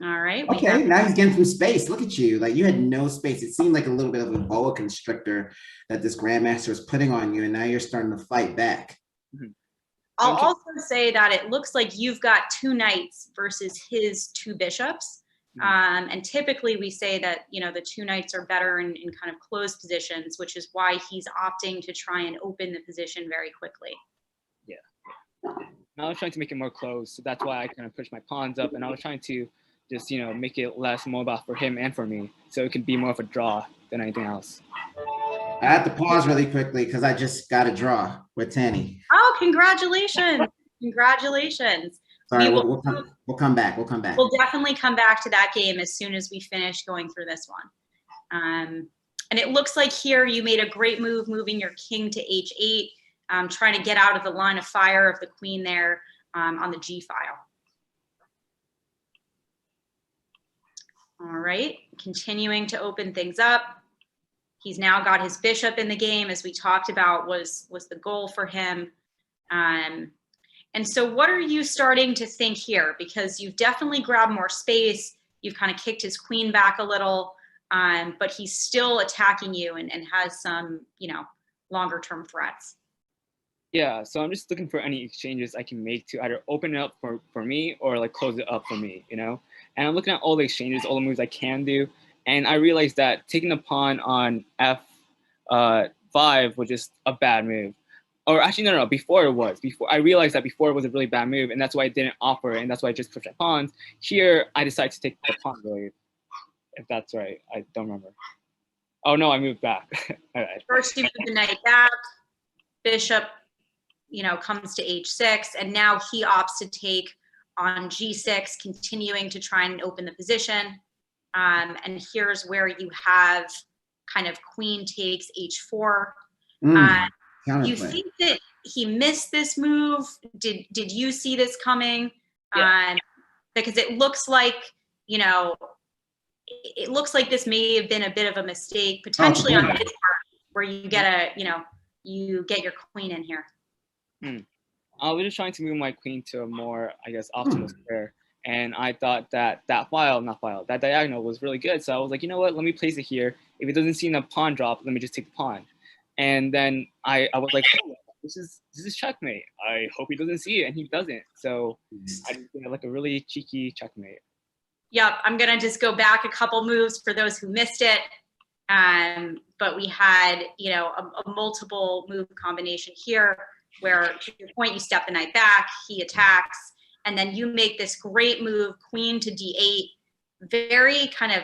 Speaker 5: All right.
Speaker 4: Okay, now he's getting some space. Look at you. Like, you had no space. It seemed like a little bit of a boa constrictor that this grandmaster was putting on you, and now you're starting to fight back.
Speaker 5: I'll also say that it looks like you've got 2 knights versus his 2 bishops. And typically we say that, the 2 knights are better in kind of closed positions, which is why he's opting to try and open the position very quickly.
Speaker 7: Yeah. I was trying to make it more closed, so that's why I kind of pushed my pawns up, and I was trying to just, make it less mobile for him and for me, so it could be more of a draw than anything else.
Speaker 4: I have to pause really quickly because I just got a draw with Tanny.
Speaker 5: Oh, congratulations. Congratulations.
Speaker 4: Sorry, we'll come back. We'll come back.
Speaker 5: We'll definitely come back to that game as soon as we finish going through this one. And it looks like here you made a great move, moving your king to H8, trying to get out of the line of fire of the queen there on the G file. All right, continuing to open things up. He's now got his bishop in the game, as we talked about was the goal for him. And so what are you starting to think here? Because you've definitely grabbed more space. You've kind of kicked his queen back a little, but he's still attacking you and has some, longer term threats.
Speaker 7: Yeah, so I'm just looking for any exchanges I can make to either open it up for me or like close it up for me, And I'm looking at all the exchanges, all the moves I can do. And I realized that taking the pawn on F5 was just a bad move. Or actually, no, before it was. I realized that before it was a really bad move, and that's why I didn't offer it, and that's why I just pushed my pawns. Here, I decided to take the pawn, really, if that's right. I don't remember. Oh, no, I moved back. All right.
Speaker 5: First, you move the knight back. Bishop, comes to H6, and now he opts to take on G6, continuing to try and open the position. And here's where you have kind of queen takes H4. You think that he missed this move? Did you see this coming?
Speaker 7: Yeah.
Speaker 5: Because it looks like, it looks like this may have been a bit of a mistake, potentially on his part, where you get you get your queen in here.
Speaker 7: I was just trying to move my queen to a more, I guess, optimal square. And I thought that that diagonal was really good. So I was like, you know what, let me place it here. If it doesn't seem a pawn drop, let me just take the pawn. And then I was like, oh, this is checkmate. I hope he doesn't see it, and he doesn't. So I just did like a really cheeky checkmate.
Speaker 5: Yep, I'm gonna just go back a couple moves for those who missed it. But we had, a multiple move combination here. where to your point, you step the knight back, he attacks, and then you make this great move, queen to d8, very kind of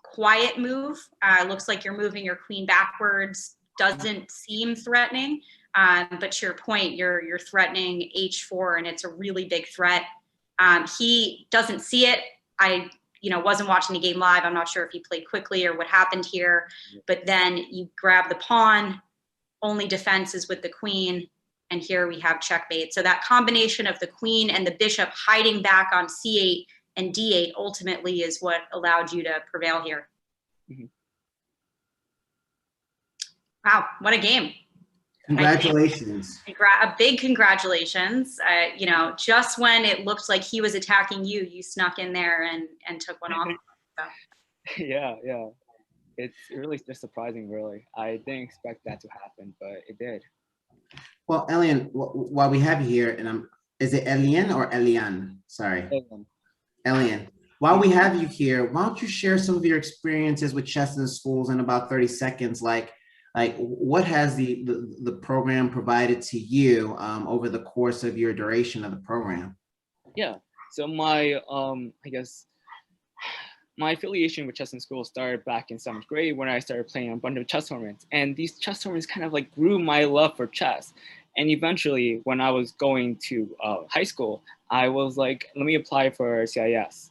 Speaker 5: quiet move. Looks like you're moving your queen backwards, doesn't seem threatening, but to your point, you're threatening h4, and it's a really big threat. He doesn't see it. I wasn't watching the game live. I'm not sure if he played quickly or what happened here, but then you grab the pawn, only defense is with the queen, and here we have checkmate. So that combination of the queen and the bishop hiding back on c8 and d8 ultimately is what allowed you to prevail here.
Speaker 7: Mhm.
Speaker 5: Wow, what a game.
Speaker 4: Congratulations.
Speaker 5: A big congratulations. Just when it looked like he was attacking you, you snuck in there and took one off. So.
Speaker 7: Yeah. It's really just surprising, really. I didn't expect that to happen, but it did.
Speaker 4: Well, Elian, while we have you here, and is it Elian or Elian? Sorry. Elian. While we have you here, why don't you share some of your experiences with chess in the schools in about 30 seconds? Like what has the program provided to you over the course of your duration of the program?
Speaker 7: Yeah. So my my affiliation with chess in school started back in 7th grade when I started playing a bunch of chess tournaments. And these chess tournaments kind of like grew my love for chess. And eventually, when I was going to high school, I was like, let me apply for CIS.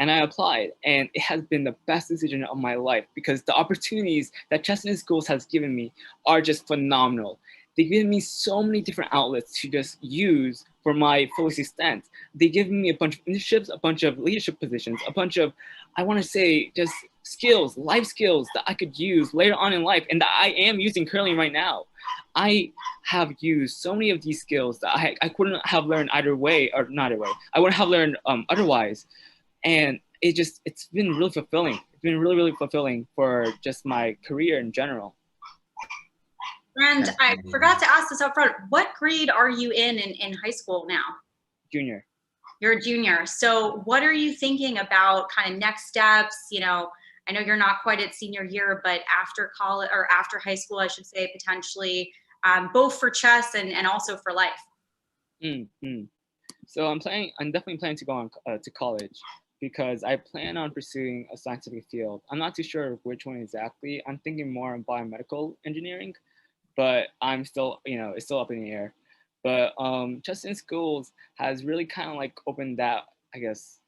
Speaker 7: And I applied, and it has been the best decision of my life because the opportunities that chess in schools has given me are just phenomenal. They give me so many different outlets to just use for my fullest extent. They give me a bunch of internships, a bunch of leadership positions, a bunch of, I want to say, just skills, life skills that I could use later on in life and that I am using currently right now. I have used so many of these skills that I couldn't have learned either way, or not either way. I wouldn't have learned otherwise. And it's been really fulfilling. It's been really, really fulfilling for just my career in general.
Speaker 5: And I forgot to ask this up front. What grade are you in high school now?
Speaker 7: Junior.
Speaker 5: You're a junior. So what are you thinking about kind of next steps? I know you're not quite at senior year, but after college or after high school, I should say, potentially, both for chess and also for life.
Speaker 7: So I'm definitely planning to go on to college because I plan on pursuing a scientific field. I'm not too sure which one exactly. I'm thinking more on biomedical engineering, but I'm still, it's still up in the air. But chess in schools has really kind of like opened that, I guess,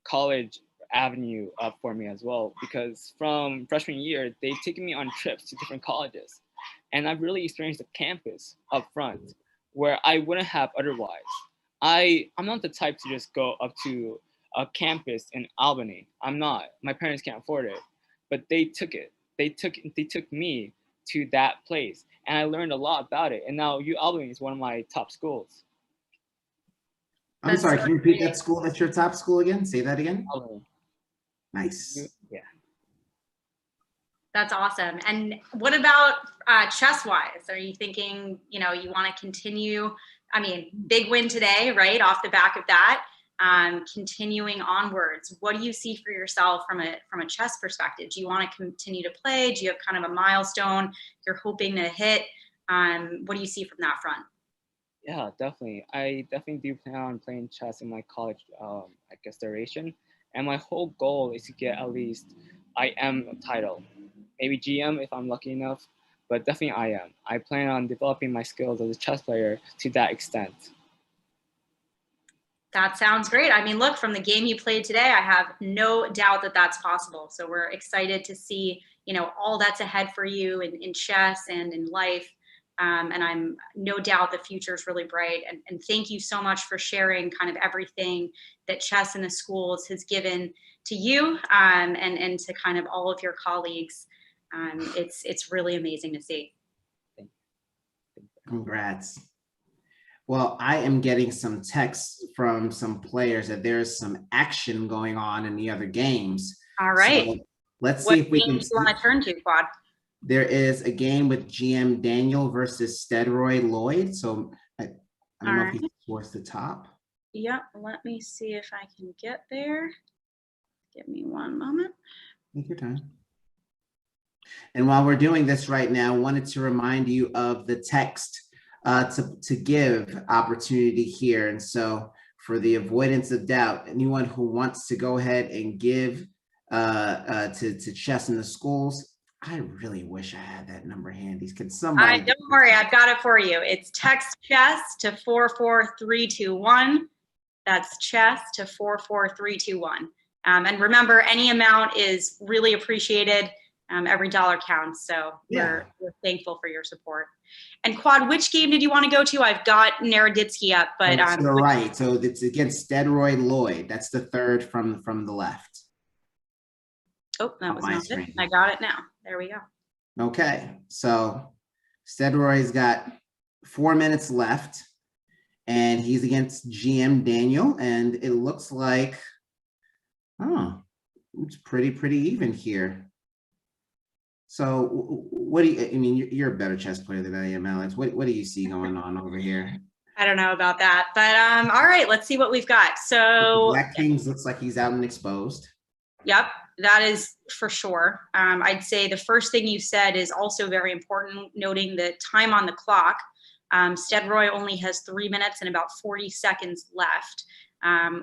Speaker 7: college avenue up for me as well, because from freshman year, they've taken me on trips to different colleges. And I've really experienced the campus up front where I wouldn't have otherwise. I'm not the type to just go up to a campus in Albany. I'm not. My parents can't afford it. But they took it. They took me to that place. And I learned a lot about it. And now Albany is one of my top schools.
Speaker 4: I'm sorry, can you repeat that school? That's your top school again? Say that again.
Speaker 7: Albany.
Speaker 4: Nice.
Speaker 7: Yeah.
Speaker 5: That's awesome. And what about chess-wise? Are you thinking, you want to continue? I mean, big win today, right? Off the back of that, continuing onwards. What do you see for yourself from a chess perspective? Do you want to continue to play? Do you have kind of a milestone you're hoping to hit? What do you see from that front?
Speaker 7: Yeah, definitely. I definitely do plan on playing chess in my college, duration. And my whole goal is to get at least IM title, maybe GM if I'm lucky enough, but definitely IM. I plan on developing my skills as a chess player to that extent.
Speaker 5: That sounds great. I mean, look, from the game you played today, I have no doubt that that's possible. So we're excited to see, all that's ahead for you in chess and in life. And I'm no doubt the future is really bright. And thank you so much for sharing kind of everything that chess in the schools has given to you and to kind of all of your colleagues. It's really amazing to see.
Speaker 4: Congrats. Well, I am getting some texts from some players that there's some action going on in the other games.
Speaker 5: All right.
Speaker 4: So let's see if we can.
Speaker 5: What games do you want to turn to, Quad?
Speaker 4: There is a game with GM Daniel versus Steroid Lloyd. So I don't know if he's towards the top.
Speaker 5: Yeah, let me see if I can get there. Give me one moment.
Speaker 4: Take your time. And while we're doing this right now, I wanted to remind you of the text to give opportunity here. And so for the avoidance of doubt, anyone who wants to go ahead and give to Chess in the Schools, I really wish I had that number handy. Can somebody?
Speaker 5: Don't worry, I've got it for you. It's text chess to 44321. That's chess to 44321. And remember, any amount is really appreciated. Every dollar counts. So we're thankful for your support. And Quad, which game did you want to go to? I've got Naroditsky up, but
Speaker 4: to the right. So it's against Steadroy Lloyd. That's the third from the left.
Speaker 5: Oh, that was not it. I got it now. There we go.
Speaker 4: Okay, so Steadroy's got 4 minutes left, and he's against GM Daniel, and it looks like, oh, it's pretty even here. So what do you, I mean, you're a better chess player than I am, Alex. What do you see going on over here?
Speaker 5: I don't know about that, but all right, let's see what we've got. So
Speaker 4: Black Kings looks like he's out and exposed.
Speaker 5: Yep, that is for sure. I'd say the first thing you said is also very important, noting the time on the clock. Steadroy only has 3 minutes and about 40 seconds left,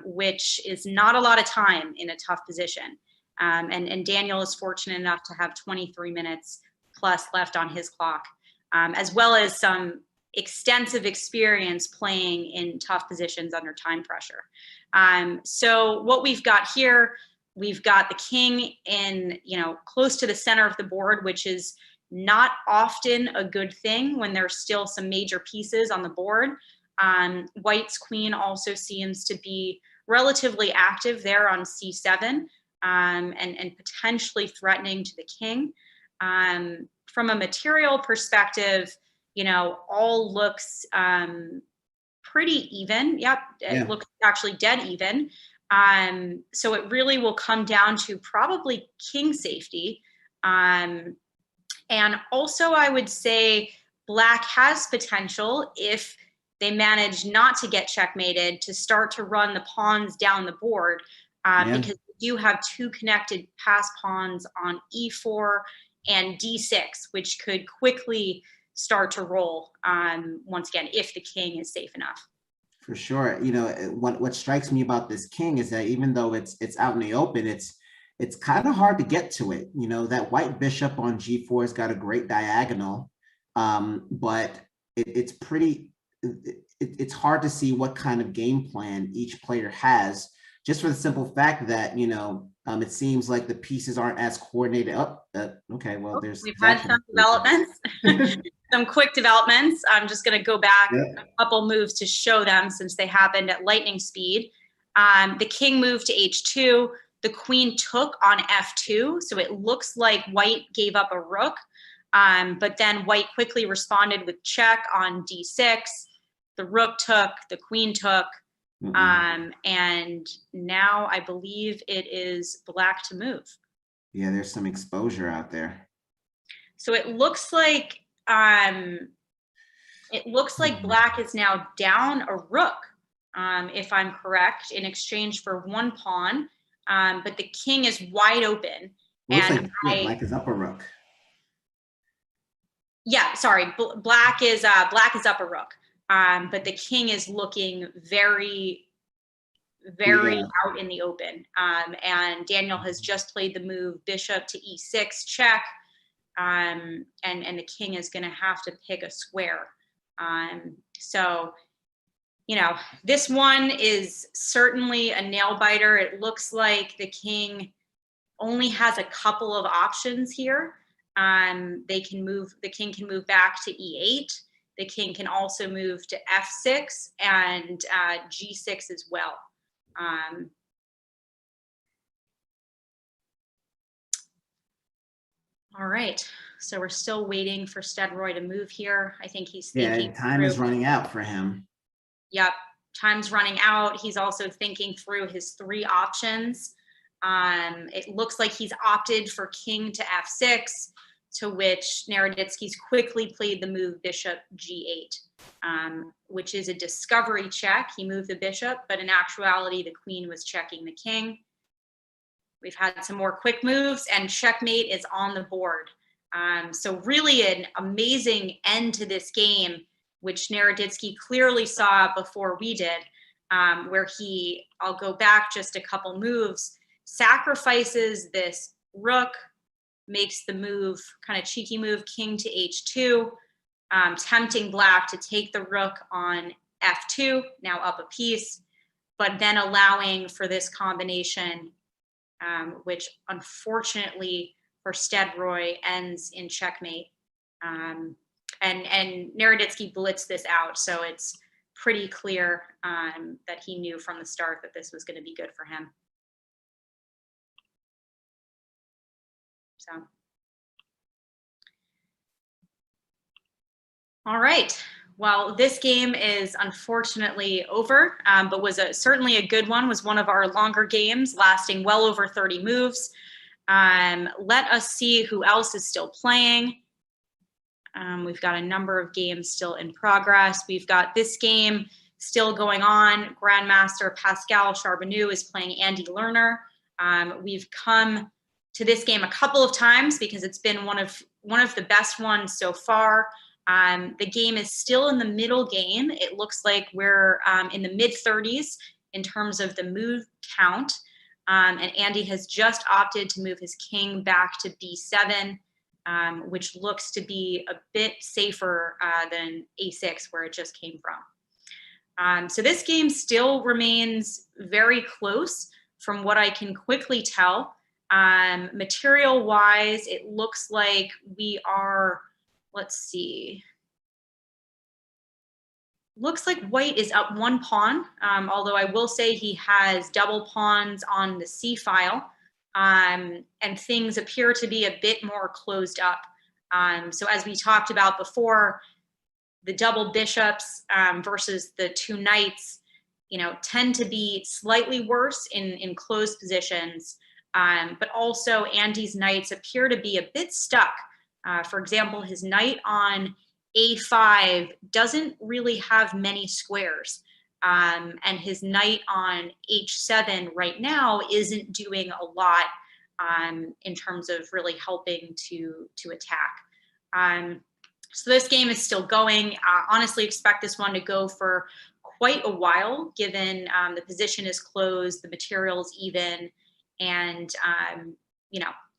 Speaker 5: which is not a lot of time in a tough position. And Daniel is fortunate enough to have 23 minutes plus left on his clock, as well as some extensive experience playing in tough positions under time pressure. So what we've got here, we've got the king in, close to the center of the board, which is not often a good thing when there's still some major pieces on the board. White's queen also seems to be relatively active there on c7, and potentially threatening to the king. From a material perspective, all looks pretty even. Yep, it looks actually dead even. So it really will come down to probably king safety. And also I would say Black has potential, if they manage not to get checkmated, to start to run the pawns down the board, because we do have two connected pass pawns on e4 and d6, which could quickly start to roll once again, if the king is safe enough.
Speaker 4: For sure. What strikes me about this king is that even though it's out in the open, it's kind of hard to get to it. That white bishop on g4 has got a great diagonal, but it's hard to see what kind of game plan each player has, just for the simple fact that it seems like the pieces aren't as coordinated. Okay, well, we've
Speaker 5: had some developments. Some quick developments. I'm just going to go back a couple moves to show them, since they happened at lightning speed. The king moved to h2. The queen took on f2. So it looks like white gave up a rook, but then white quickly responded with check on d6. The rook took, the queen took, and now I believe it is Black to move.
Speaker 4: Yeah, there's some exposure out there.
Speaker 5: So it looks like Black is now down a rook, if I'm correct, in exchange for one pawn, but the king is wide open. And
Speaker 4: Black is up a rook.
Speaker 5: Yeah, sorry, Black is up a rook, but the king is looking very out in the open. And Daniel has just played the move bishop to e6 check. And the king is going to have to pick a square. So, this one is certainly a nail biter. It looks like the king only has a couple of options here. The king can move back to e8. The king can also move to f6 and g6 as well. All right, so we're still waiting for Steadroy to move here. I think he's thinking.
Speaker 4: Yeah, time is running out for him.
Speaker 5: Yep, time's running out. He's also thinking through his three options. It looks like he's opted for king to f6, to which Naroditsky's quickly played the move bishop g8, which is a discovery check. He moved the bishop, but in actuality, the queen was checking the king. We've had some more quick moves, and checkmate is on the board. So really an amazing end to this game, which Naroditsky clearly saw before we did, where he, I'll go back just a couple moves, sacrifices this rook, makes the move, kind of cheeky move, king to h2, tempting black to take the rook on f2, now up a piece, but then allowing for this combination, which unfortunately for Stedroy ends in checkmate. And Naroditsky blitzed this out, so it's pretty clear that he knew from the start that this was going to be good for him. So, all right. Well, this game is unfortunately over, but was certainly a good one. Was one of our longer games, lasting well over 30 moves. Let us see who else is still playing. We've got a number of games still in progress. We've got this game still going on. Grandmaster Pascal Charbonneau is playing Andy Lerner. We've come to this game a couple of times because it's been one of the best ones so far. The game is still in the middle game. It looks like we're in the mid-30s in terms of the move count. And Andy has just opted to move his king back to b7, which looks to be a bit safer than a6, where it just came from. So this game still remains very close from what I can quickly tell. Material-wise, it looks like we are, let's see. Looks like white is up one pawn, although I will say he has double pawns on the c file, and things appear to be a bit more closed up. So as we talked about before, the double bishops versus the two knights, tend to be slightly worse in closed positions, but also Andy's knights appear to be a bit stuck. For example, his knight on a5 doesn't really have many squares, and his knight on h7 right now isn't doing a lot in terms of really helping to attack. So this game is still going. Honestly, expect this one to go for quite a while, given the position is closed, the material's even, and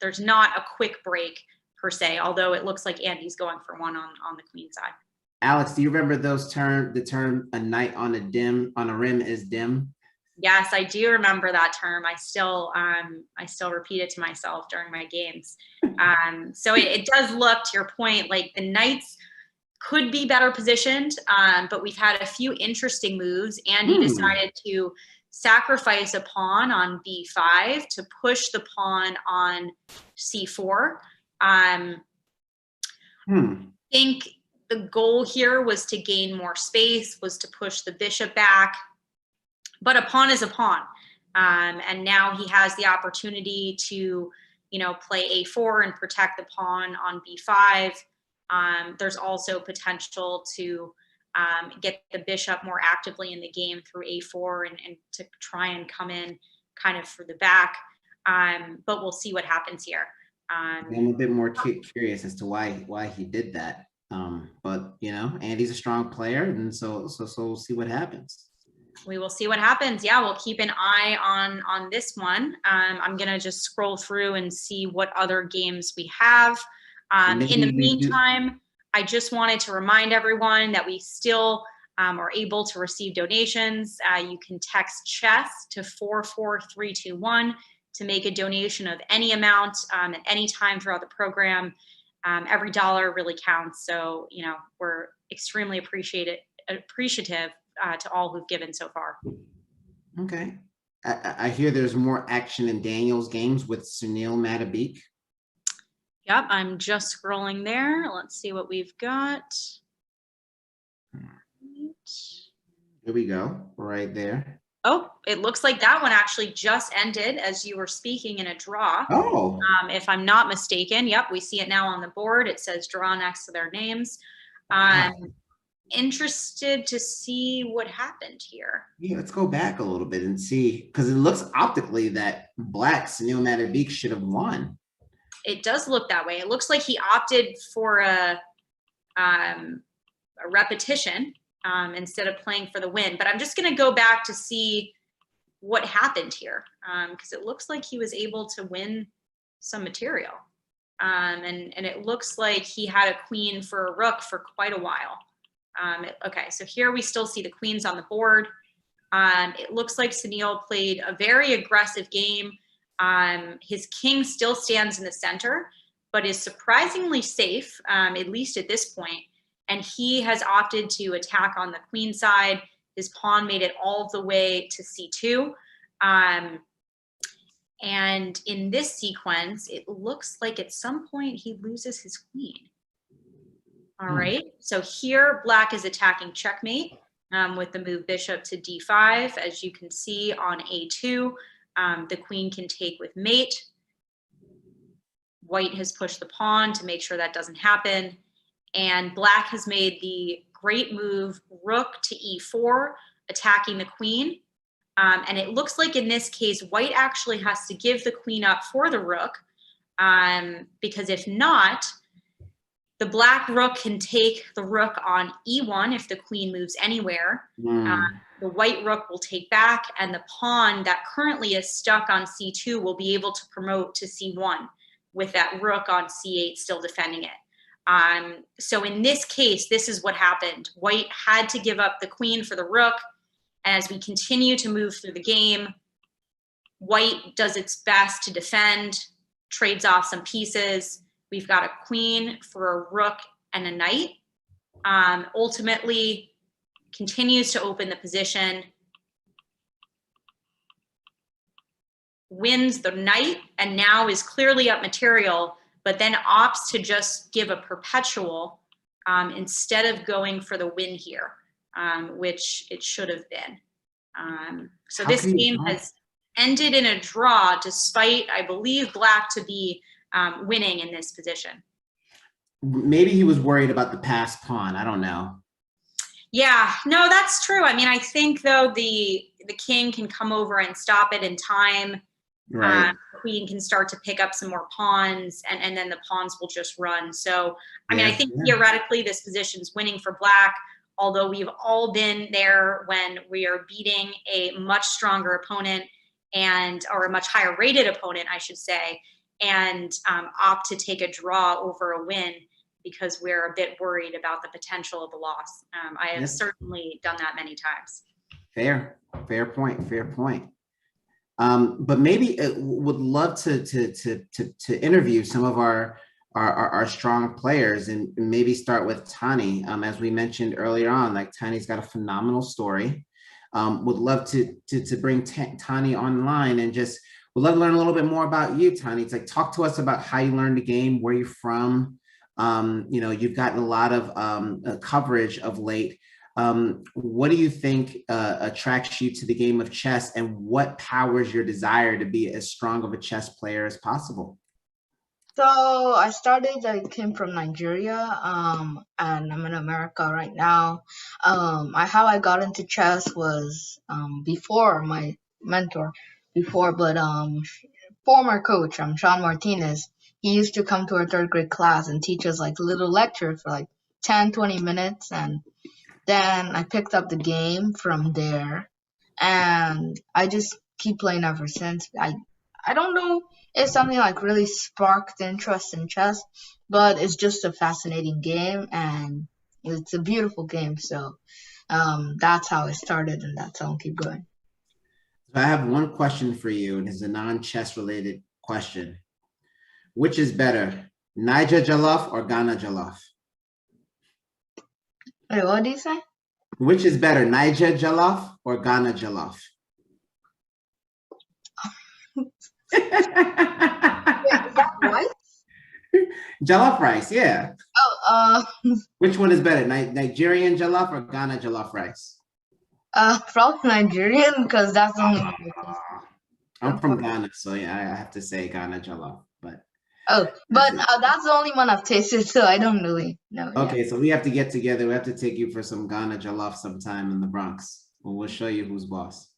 Speaker 5: there's not a quick break per se, although it looks like Andy's going for one on the queen side.
Speaker 4: Alex, do you remember the term a knight on a rim is dim?
Speaker 5: Yes, I do remember that term. I still repeat it to myself during my games. So it does look, to your point, like the knights could be better positioned, but we've had a few interesting moves. Andy decided to sacrifice a pawn on b5 to push the pawn on c4. I think the goal here was to gain more space, was to push the bishop back, but a pawn is a pawn. And now he has the opportunity to, play a4 and protect the pawn on b5. There's also potential to get the bishop more actively in the game through a4 and to try and come in kind of for the back. But we'll see what happens here.
Speaker 4: I'm a bit more curious as to why he did that. But Andy's a strong player, and so we'll see what happens.
Speaker 5: We will see what happens. Yeah, we'll keep an eye on this one. I'm gonna just scroll through and see what other games we have. In the meantime, I just wanted to remind everyone that we still are able to receive donations. You can text chess to 44321 to make a donation of any amount at any time throughout the program. Every dollar really counts. So, we're extremely appreciative to all who've given so far.
Speaker 4: Okay. I hear there's more action in Daniel's games with Sunil Madabik.
Speaker 5: Yep, I'm just scrolling there. Let's see what we've got.
Speaker 4: Here we go, right there.
Speaker 5: Oh, it looks like that one actually just ended as you were speaking in a draw.
Speaker 4: Oh.
Speaker 5: If I'm not mistaken. Yep, we see it now on the board. It says draw next to their names. Interested to see what happened here.
Speaker 4: Yeah, let's go back a little bit and see, because it looks optically that Black Sunil Madabik should have won.
Speaker 5: It does look that way. It looks like he opted for a a repetition instead of playing for the win. But I'm just going to go back to see what happened here, because it looks like he was able to win some material. And it looks like he had a queen for a rook for quite a while. Okay, so here we still see the queens on the board. It looks like Sunil played a very aggressive game. His king still stands in the center, but is surprisingly safe, at least at this point. And he has opted to attack on the queen side. His pawn made it all the way to c2. And in this sequence, it looks like at some point he loses his queen. All right, so here Black is attacking checkmate with the move bishop to d5. As you can see on a2, the queen can take with mate. White has pushed the pawn to make sure that doesn't happen. And Black has made the great move rook to e4, attacking the queen. And it looks like in this case, White actually has to give the queen up for the rook, because if not, the Black rook can take the rook on e1 if the queen moves anywhere. The White rook will take back, and the pawn that currently is stuck on c2 will be able to promote to c1 with that rook on c8 still defending it. So in this case, this is what happened. White had to give up the queen for the rook. As we continue to move through the game, White does its best to defend, trades off some pieces. We've got a queen for a rook and a knight. Ultimately, continues to open the position, wins the knight, and now is clearly up material, but then opts to just give a perpetual instead of going for the win here, which it should have been. So this game has ended in a draw, despite, I believe, Black to be winning in this position.
Speaker 4: Maybe he was worried about the passed pawn. I don't know.
Speaker 5: Yeah, no, that's true. I mean, I think though the king can come over and stop it in time.
Speaker 4: Right.
Speaker 5: The queen can start to pick up some more pawns, and then the pawns will just run. So, I mean, I think theoretically this position's winning for Black, although we've all been there when we are beating a much stronger opponent or a much higher rated opponent, I should say, and opt to take a draw over a win because we're a bit worried about the potential of a loss. I have certainly done that many times. Fair
Speaker 4: point. But maybe would love to interview some of our strong players, and maybe start with Tani. As we mentioned earlier on, like Tani's got a phenomenal story. Would love to bring Tani online, and just would love to learn a little bit more about you, Tani. It's like, talk to us about how you learned the game, where you're from. You know, you've gotten a lot of coverage of late. What do you think attracts you to the game of chess, and what powers your desire to be as strong of a chess player as possible?
Speaker 3: So I came from Nigeria, and I'm in America right now. How I got into chess was before my mentor, but former coach, Sean Martinez, he used to come to our third grade class and teach us like little lectures for like 10, 20 minutes. And then I picked up the game from there, and I just keep playing ever since. I don't know if something like really sparked interest in chess, but it's just a fascinating game, and it's a beautiful game. So that's how it started, and that's how I'll keep going.
Speaker 4: So I have one question for you, and it's a non-chess related question. Which is better, Niger jollof or Ghana jollof?
Speaker 3: Wait, what do you say?
Speaker 4: Which is better, Niger jollof or Ghana jollof?
Speaker 3: Wait, is that rice?
Speaker 4: Jollof rice, yeah.
Speaker 3: Oh,
Speaker 4: Which one is better, Nigerian jollof or Ghana jollof rice?
Speaker 3: probably Nigerian, because that's the only one.
Speaker 4: I'm from Ghana, so yeah, I have to say Ghana jollof, but.
Speaker 3: Oh, but that's the only one I've tasted, so I don't really know.
Speaker 4: Okay, so we have to get together. We have to take you for some Ghana jollof sometime in the Bronx. We'll show you who's boss.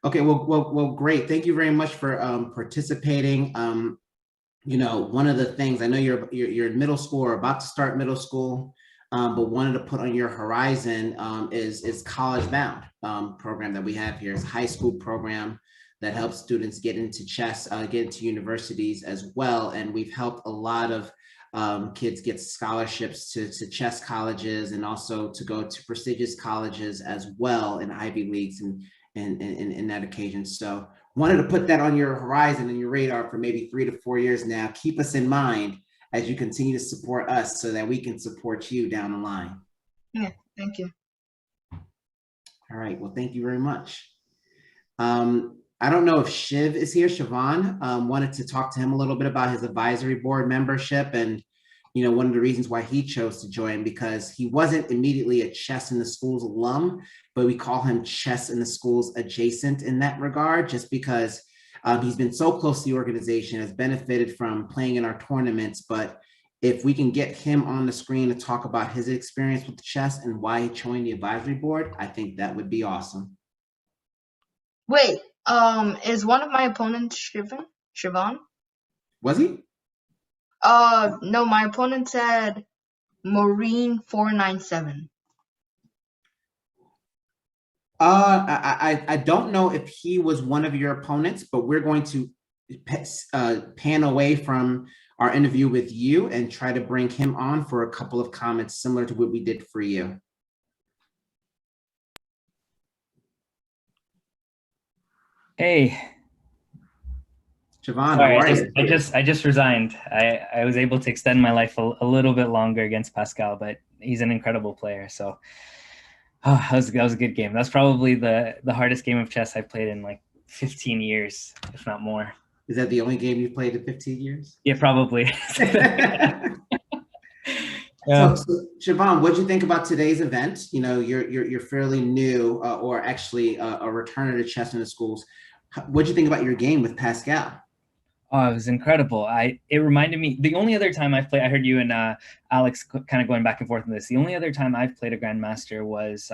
Speaker 4: Okay, well, great. Thank you very much for participating. you know, one of the things, I know you're in middle school or about to start middle school, but wanted to put on your horizon is College Bound program that we have here. It's a high school program that helps students get into chess, get into universities as well. And we've helped a lot of kids get scholarships to chess colleges and also to go to prestigious colleges as well in Ivy Leagues and in that occasion. So wanted to put that on your horizon and your radar for maybe 3 to 4 years now. Keep us in mind as you continue to support us so that we can support you down the line.
Speaker 3: Yeah, thank you.
Speaker 4: All right, well, thank you very much. I don't know if Shiv is here. Siobhan wanted to talk to him a little bit about his advisory board membership and, you know, one of the reasons why he chose to join, because he wasn't immediately a Chess in the Schools alum, but we call him Chess in the Schools adjacent in that regard, just because he's been so close to the organization, has benefited from playing in our tournaments. But if we can get him on the screen to talk about his experience with chess and why he joined the advisory board, I think that would be awesome.
Speaker 3: Wait, is one of my opponents Siobhan?
Speaker 4: Was he?
Speaker 3: No, my opponent said Maureen 497.
Speaker 4: I don't know if he was one of your opponents, but we're going to pan away from our interview with you and try to bring him on for a couple of comments similar to what we did for you.
Speaker 8: Hey.
Speaker 4: Siobhan,
Speaker 8: Sorry,
Speaker 4: how are you?
Speaker 8: I just resigned. I was able to extend my life a little bit longer against Pascal, but he's an incredible player. So that was a good game. That's probably the hardest game of chess I've played in like 15 years, if not more.
Speaker 4: Is that the only game you've played in 15 years?
Speaker 8: Yeah, probably.
Speaker 4: So Siobhan, what do you think about today's event? You know, you're fairly new, or actually a returner to Chess in the Schools. What do you think about your game with Pascal?
Speaker 8: Oh, it was incredible. It reminded me, the only other time I've played, I heard you and Alex kind of going back and forth on this. The only other time I've played a Grandmaster was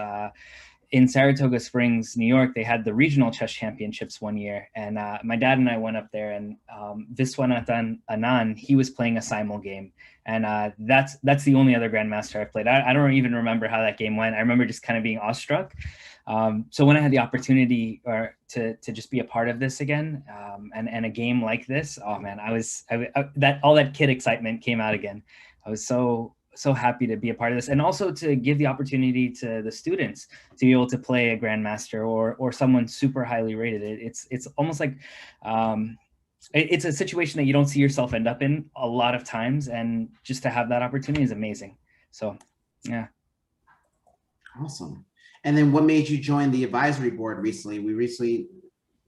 Speaker 8: in Saratoga Springs, New York. They had the regional chess championships one year, and my dad and I went up there, and Viswanathan Anand, he was playing a simul game, and that's the only other Grandmaster I've played. I don't even remember how that game went. I remember just kind of being awestruck. So when I had the opportunity to just be a part of this again, and a game like this, oh man, all that kid excitement came out again. I was so happy to be a part of this, and also to give the opportunity to the students to be able to play a Grandmaster or someone super highly rated. It's almost like it's a situation that you don't see yourself end up in a lot of times, and just to have that opportunity is amazing. So yeah.
Speaker 4: Awesome. And then what made you join the advisory board recently? We recently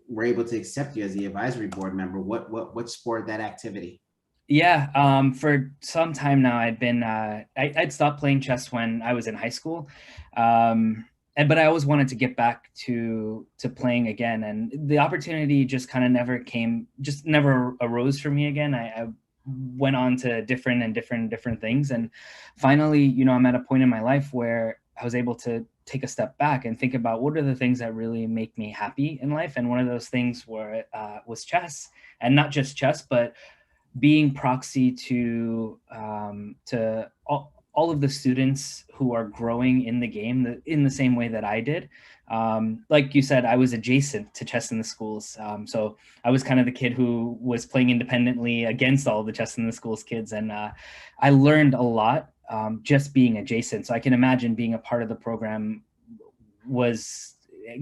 Speaker 4: were able to accept you as the advisory board member. What spurred that activity?
Speaker 8: Yeah, for some time now, I'd stopped playing chess when I was in high school. But I always wanted to get back to playing again. And the opportunity just kind of never arose for me again. I went on to different things. And finally, you know, I'm at a point in my life where I was able to take a step back and think about what are the things that really make me happy in life. And one of those things was chess, and not just chess, but being proxy to all of the students who are growing in the game in the same way that I did. Like you said, I was adjacent to Chess in the Schools. So I was kind of the kid who was playing independently against all the Chess in the Schools kids. And I learned a lot just being adjacent. So I can imagine being a part of the program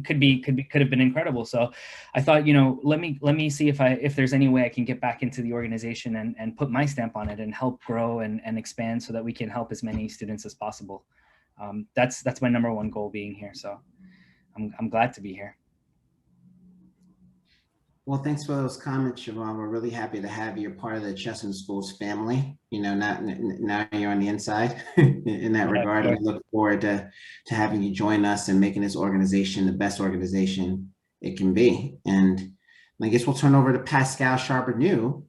Speaker 8: could have been incredible. So I thought, you know, let me see if there's any way I can get back into the organization and put my stamp on it and help grow and expand so that we can help as many students as possible. That's my number one goal being here. So I'm glad to be here.
Speaker 4: Well, thanks for those comments, Siobhan. We're really happy to have you part of the Chess in Schools family. You know, now you're on the inside in that regard. And we look forward to having you join us and making this organization the best organization it can be. And I guess we'll turn over to Pascal Charbonneau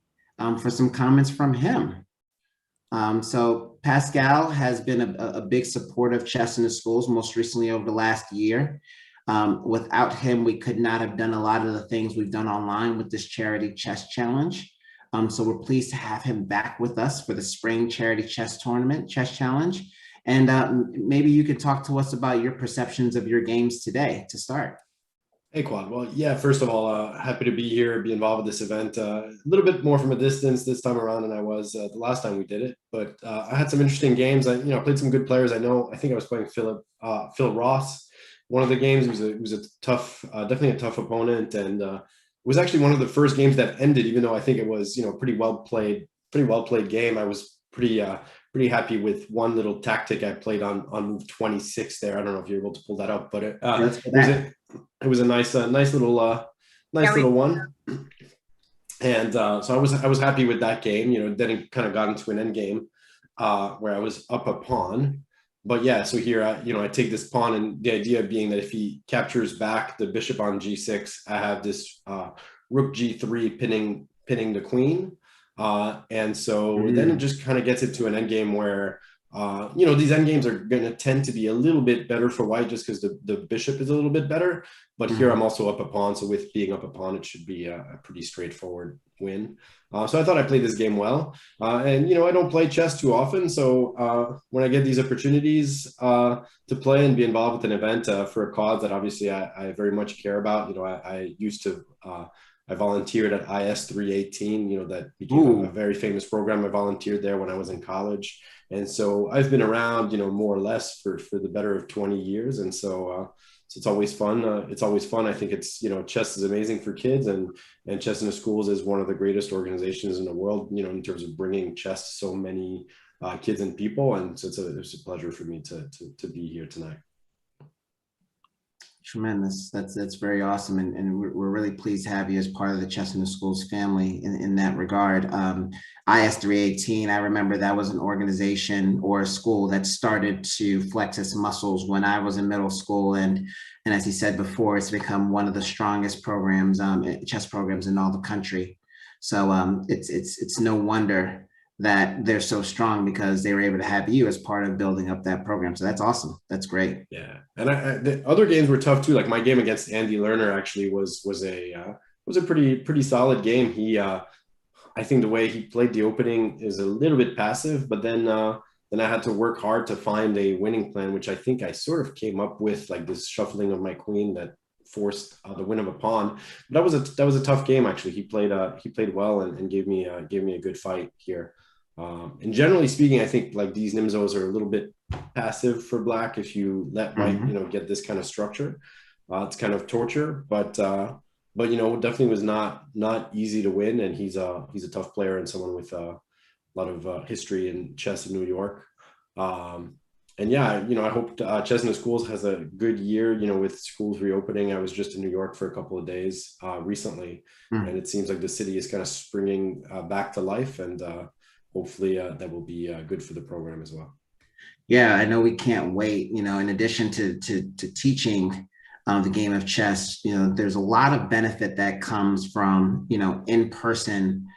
Speaker 4: for some comments from him. So Pascal has been a big supporter of Chess in the Schools, most recently over the last year. Without him, we could not have done a lot of the things we've done online with this charity chess challenge. So we're pleased to have him back with us for the Spring Charity Chess Tournament, Chess Challenge. And maybe you could talk to us about your perceptions of your games today to start.
Speaker 9: Hey, Quad. Well, yeah, first of all, happy to be here, be involved with this event. A little bit more from a distance this time around than I was the last time we did it. But I had some interesting games. I played some good players. I think I was playing Phil Ross. One of the games, it was a tough, definitely a tough opponent. And it was actually one of the first games that ended, even though I think it was, pretty well played game. I was pretty happy with one little tactic I played on move 26 there. I don't know if you're able to pull that up, but it was a nice little one. And so I was happy with that game. Then it kind of got into an end game where I was up a pawn. But yeah, so here I take this pawn, and the idea being that if he captures back the bishop on g6, I have this rook g3 pinning the queen. And so then it just kind of gets it to an end game where these end games are going to tend to be a little bit better for white just because the bishop is a little bit better. But here I'm also up a pawn. So with being up a pawn, it should be a pretty straightforward win. So I thought I played this game well. And I don't play chess too often. So when I get these opportunities to play and be involved with an event for a cause that obviously I very much care about, I used to I volunteered at IS 318, that became a very famous program. I volunteered there when I was in college. And so I've been around, more or less for the better of 20 years. And so it's always fun. I think it's, chess is amazing for kids, and Chess in the Schools is one of the greatest organizations in the world, in terms of bringing chess to so many kids and people. And so it's a pleasure for me to be here tonight.
Speaker 4: Tremendous. That's very awesome. And we're really pleased to have you as part of the Chess in the Schools family in that regard. IS 318, I remember that was an organization or a school that started to flex its muscles when I was in middle school. And as he said before, it's become one of the strongest programs, chess programs in all the country. So it's no wonder that they're so strong, because they were able to have you as part of building up that program. So that's awesome. That's great.
Speaker 9: Yeah. And the other games were tough too. Like my game against Andy Lerner actually was a pretty solid game. He, I think the way he played the opening is a little bit passive, but then I had to work hard to find a winning plan, which I think I sort of came up with, like this shuffling of my queen that forced the win of a pawn. But that was a tough game actually. He played well and gave me a good fight here. And generally speaking, I think like these Nimzos are a little bit passive for black if you let white, get this kind of structure. It's kind of torture, but definitely was not easy to win. And he's a tough player and someone with a lot of history in chess in New York. And yeah, I hope Chess in the Schools has a good year, with schools reopening. I was just in New York for a couple of days recently, and it seems like the city is kind of springing back to life, and hopefully that will be good for the program as well.
Speaker 4: Yeah, I know we can't wait. In addition to teaching the game of chess, there's a lot of benefit that comes from, in-person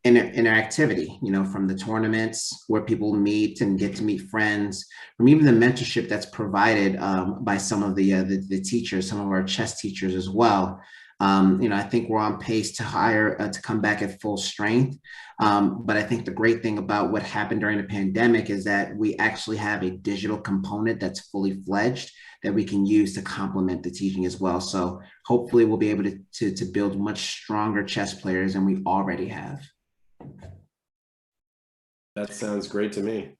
Speaker 4: interactivity, from the tournaments where people meet and get to meet friends, from even the mentorship that's provided by some of the teachers, some of our chess teachers as well. I think we're on pace to hire to come back at full strength. But I think the great thing about what happened during the pandemic is that we actually have a digital component that's fully fledged that we can use to complement the teaching as well. So hopefully we'll be able to build much stronger chess players than we already have.
Speaker 9: That sounds great to me.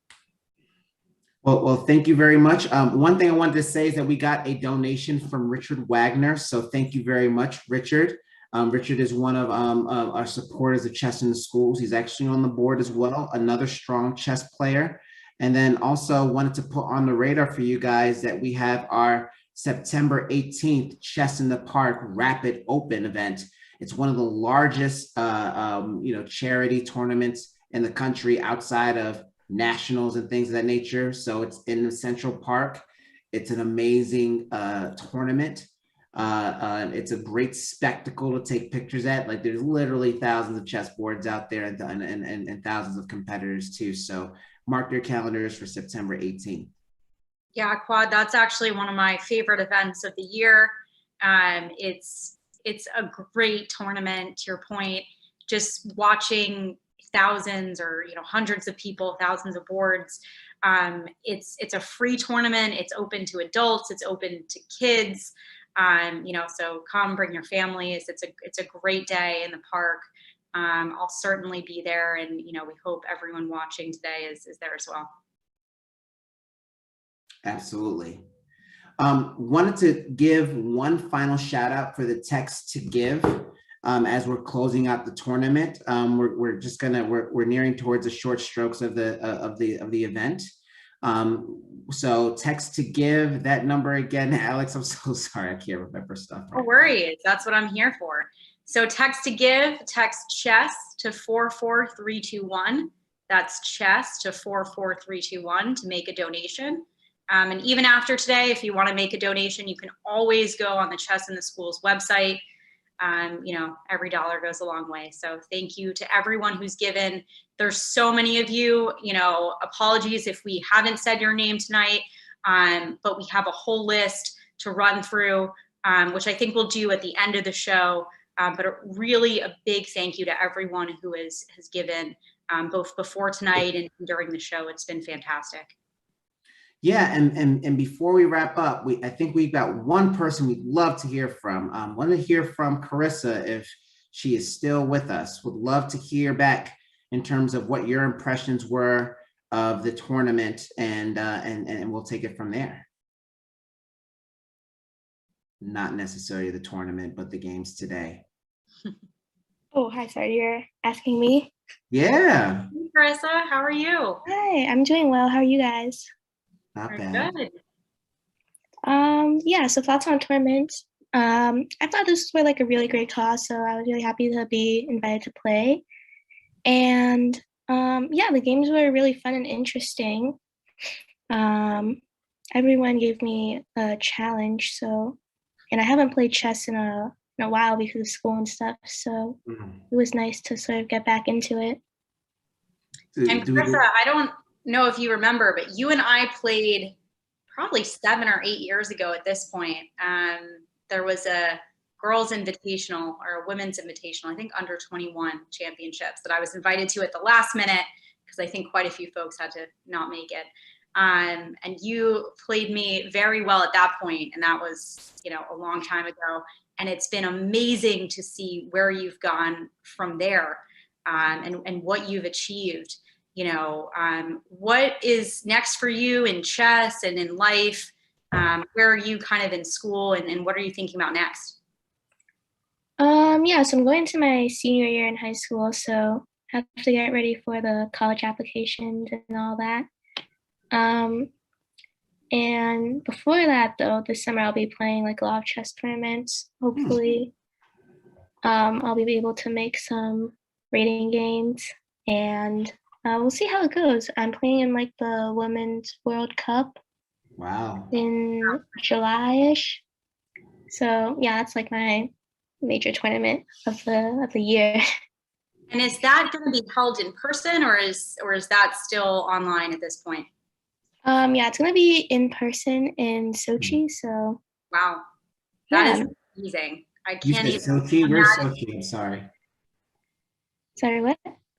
Speaker 4: Well, thank you very much. One thing I wanted to say is that we got a donation from Richard Wagner. So thank you very much, Richard. Richard is one of our supporters of Chess in the Schools. He's actually on the board as well, another strong chess player. And then also wanted to put on the radar for you guys that we have our September 18th Chess in the Park Rapid Open event. It's one of the largest, charity tournaments in the country outside of nationals and things of that nature. So it's in the Central Park. It's an amazing tournament. It's a great spectacle to take pictures at. Like there's literally thousands of chessboards out there and thousands of competitors too. So mark your calendars for September 18th.
Speaker 5: Yeah, Quad, that's actually one of my favorite events of the year. It's a great tournament, to your point. just watching thousands or hundreds of people, thousands of boards. It's a free tournament. It's open to adults. It's open to kids. So come, bring your families. It's a great day in the park. I'll certainly be there, and we hope everyone watching today is there as well.
Speaker 4: Absolutely. Wanted to give one final shout out for the text to give as we're closing out the tournament. We're nearing towards the short strokes of the event. So text to give, that number again, Alex, I'm so sorry, I can't remember stuff.
Speaker 5: No worries, that's what I'm here for. So text to give, text chess to 44321. That's chess to 44321 to make a donation. And even after today, if you want to make a donation, you can always go on the Chess in the Schools website. Every dollar goes a long way. So thank you to everyone who's given. There's so many of you, apologies if we haven't said your name tonight, but we have a whole list to run through, which I think we'll do at the end of the show. But really a big thank you to everyone who has given, both before tonight and during the show. It's been fantastic.
Speaker 4: Yeah, and before we wrap up, I think we've got one person we'd love to hear from. Want to hear from Carissa if she is still with us. Would love to hear back in terms of what your impressions were of the tournament, and we'll take it from there. Not necessarily the tournament, but the games today.
Speaker 10: Oh, hi, sorry, you're asking me?
Speaker 4: Yeah.
Speaker 5: Hey, Carissa, how are you?
Speaker 10: Hi, I'm doing well. How are you guys?
Speaker 4: Not bad.
Speaker 5: Good.
Speaker 10: Yeah, so thoughts on tournament. I thought this was like a really great cause, so I was really happy to be invited to play. And yeah, the games were really fun and interesting. Everyone gave me a challenge, and I haven't played chess in a while because of school and stuff, so it was nice to sort of get back into it.
Speaker 5: And Carissa, I don't know if you remember, but you and I played probably 7 or 8 years ago at this point. There was a girls invitational or a women's invitational, I think under 21 championships that I was invited to at the last minute because I think quite a few folks had to not make it. And you played me very well at that point, and that was a long time ago. And it's been amazing to see where you've gone from there, and what you've achieved. What is next for you in chess and in life? Where are you kind of in school, and what are you thinking about next?
Speaker 10: Yeah, so I'm going to my senior year in high school, so I have to get ready for the college applications and all that. And before that, though, this summer I'll be playing like a lot of chess tournaments. Hopefully, I'll be able to make some rating games, and we'll see how it goes. I'm playing in like the Women's World Cup.
Speaker 4: Wow.
Speaker 10: In July-ish. So yeah, that's like my major tournament of the year.
Speaker 5: And is that going to be held in person, or is that still online at this point?
Speaker 10: Yeah, it's gonna be in person in Sochi. So
Speaker 5: wow, that is amazing. I can't even.
Speaker 4: Sochi? Where's Sochi? I'm sorry.
Speaker 10: Sorry, what?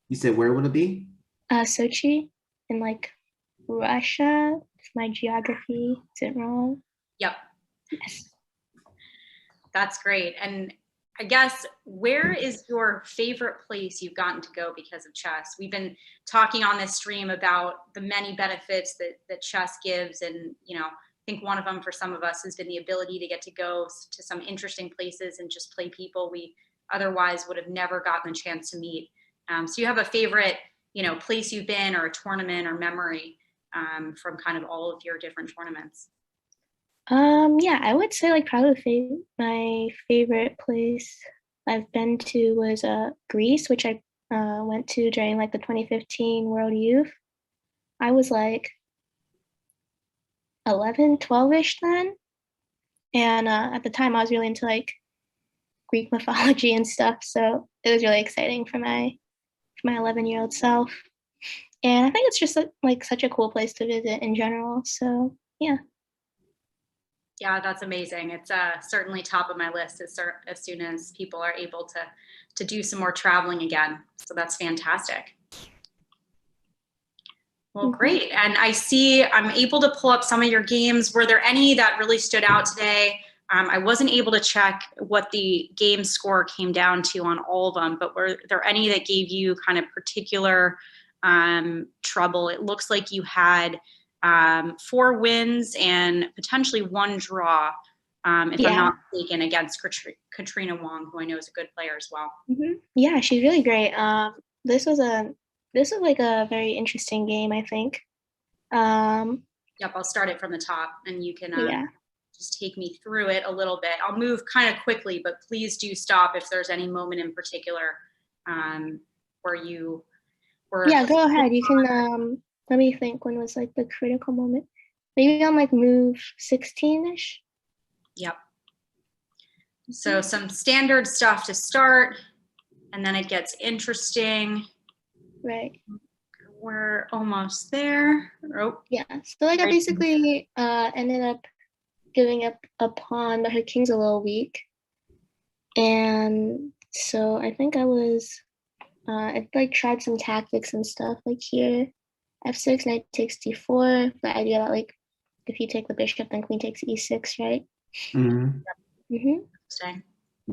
Speaker 4: You said where would it be?
Speaker 10: Sochi in like Russia. If my geography isn't wrong.
Speaker 5: Yep.
Speaker 10: Yes.
Speaker 5: That's great. And I guess, where is your favorite place you've gotten to go because of chess? We've been talking on this stream about the many benefits that chess gives. And, I think one of them for some of us has been the ability to get to go to some interesting places and just play people we otherwise would have never gotten a chance to meet. So you have a favorite, place you've been, or a tournament or memory from kind of all of your different tournaments?
Speaker 10: Yeah, I would say like probably my favorite place I've been to was Greece, which I went to during like the 2015 World Youth. I was like 11, 12-ish then. And at the time I was really into like Greek mythology and stuff. So it was really exciting for my 11-year-old self. And I think it's just like such a cool place to visit in general. So yeah.
Speaker 5: Yeah, that's amazing. It's certainly top of my list as soon as people are able to do some more traveling again. So that's fantastic. Well, great. And I see I'm able to pull up some of your games. Were there any that really stood out today? I wasn't able to check what the game score came down to on all of them, but were there any that gave you kind of particular trouble? It looks like you had 4 wins and potentially 1 draw, if I'm not mistaken, against Katrina Wong, who I know is a good player as well.
Speaker 10: Yeah, she's really great. This was like a very interesting game, I think.
Speaker 5: Yep, I'll start it from the top, and you can just take me through it a little bit. I'll move kind of quickly, but please do stop if there's any moment in particular where you were.
Speaker 10: Yeah, go ahead. You can. Let me think. When was like the critical moment? Maybe on like move 16-ish.
Speaker 5: Yep. So some standard stuff to start, and then it gets interesting.
Speaker 10: Right.
Speaker 5: We're almost there. Oh.
Speaker 10: Yeah. So like I basically ended up giving up a pawn, but her king's a little weak, and so I think I was. I like tried some tactics and stuff like here, f6, knight takes d4. The idea that like if you take the bishop, then queen takes e6, right?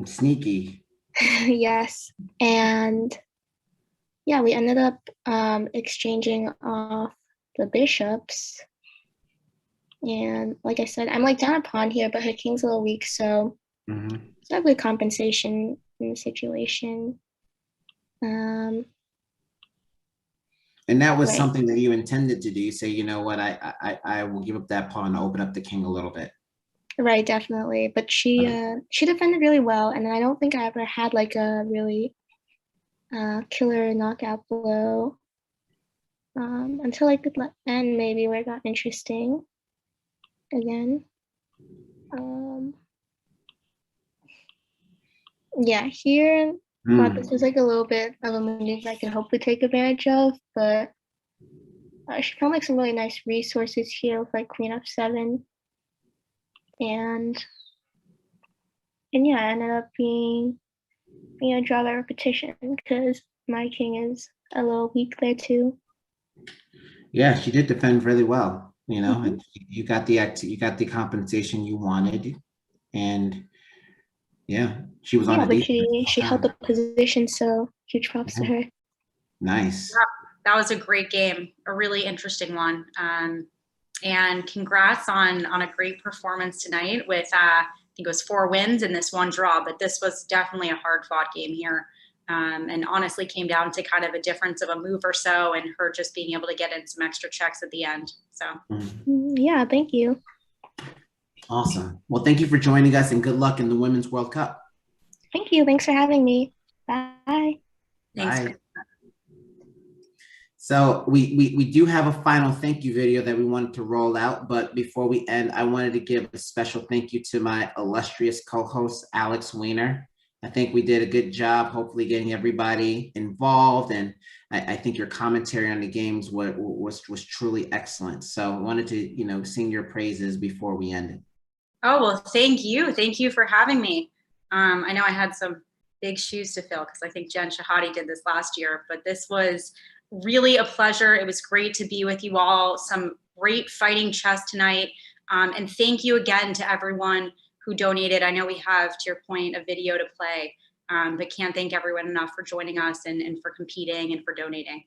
Speaker 4: Sneaky.
Speaker 10: Yes, and yeah, we ended up exchanging off the bishops, and like I said, I'm like down a pawn here, but her king's a little weak, so it's not good compensation in the situation.
Speaker 4: And that was something that you intended to do. You say, you know what, I will give up that pawn to open up the king a little bit.
Speaker 10: Right, definitely. But she defended really well, and I don't think I ever had like a really killer knockout blow until like the end, maybe, where it got interesting again. Yeah, here. Thought this was like a little bit of a move I could hopefully take advantage of, but she found like some really nice resources here with like queen f7, and yeah, it ended up being a draw by repetition because my king is a little weak there too.
Speaker 4: Yeah, she did defend really well. You know, and you got the compensation you wanted, and yeah, she was on.
Speaker 10: Yeah, but she held the position, so huge props to her.
Speaker 4: Nice.
Speaker 5: Yeah, that was a great game, a really interesting one, and congrats on a great performance tonight with I think it was 4 wins and this 1 draw, but this was definitely a hard-fought game here, and honestly came down to kind of a difference of a move or so, and her just being able to get in some extra checks at the end. So
Speaker 10: yeah, thank you.
Speaker 4: Awesome. Well, thank you for joining us, and good luck in the Women's World Cup.
Speaker 10: Thank you. Thanks for having me. Bye.
Speaker 5: Thanks.
Speaker 4: Bye. So we do have a final thank you video that we wanted to roll out, but before we end, I wanted to give a special thank you to my illustrious co-host, Alex Weiner. I think we did a good job, hopefully getting everybody involved, and I think your commentary on the games was truly excellent. So I wanted to, sing your praises before we ended.
Speaker 5: Oh, well, thank you. Thank you for having me. I know I had some big shoes to fill because I think Jen Shahadi did this last year, but this was really a pleasure. It was great to be with you all. Some great fighting chess tonight. And thank you again to everyone who donated. I know we have, to your point, a video to play, but can't thank everyone enough for joining us and for competing and for donating.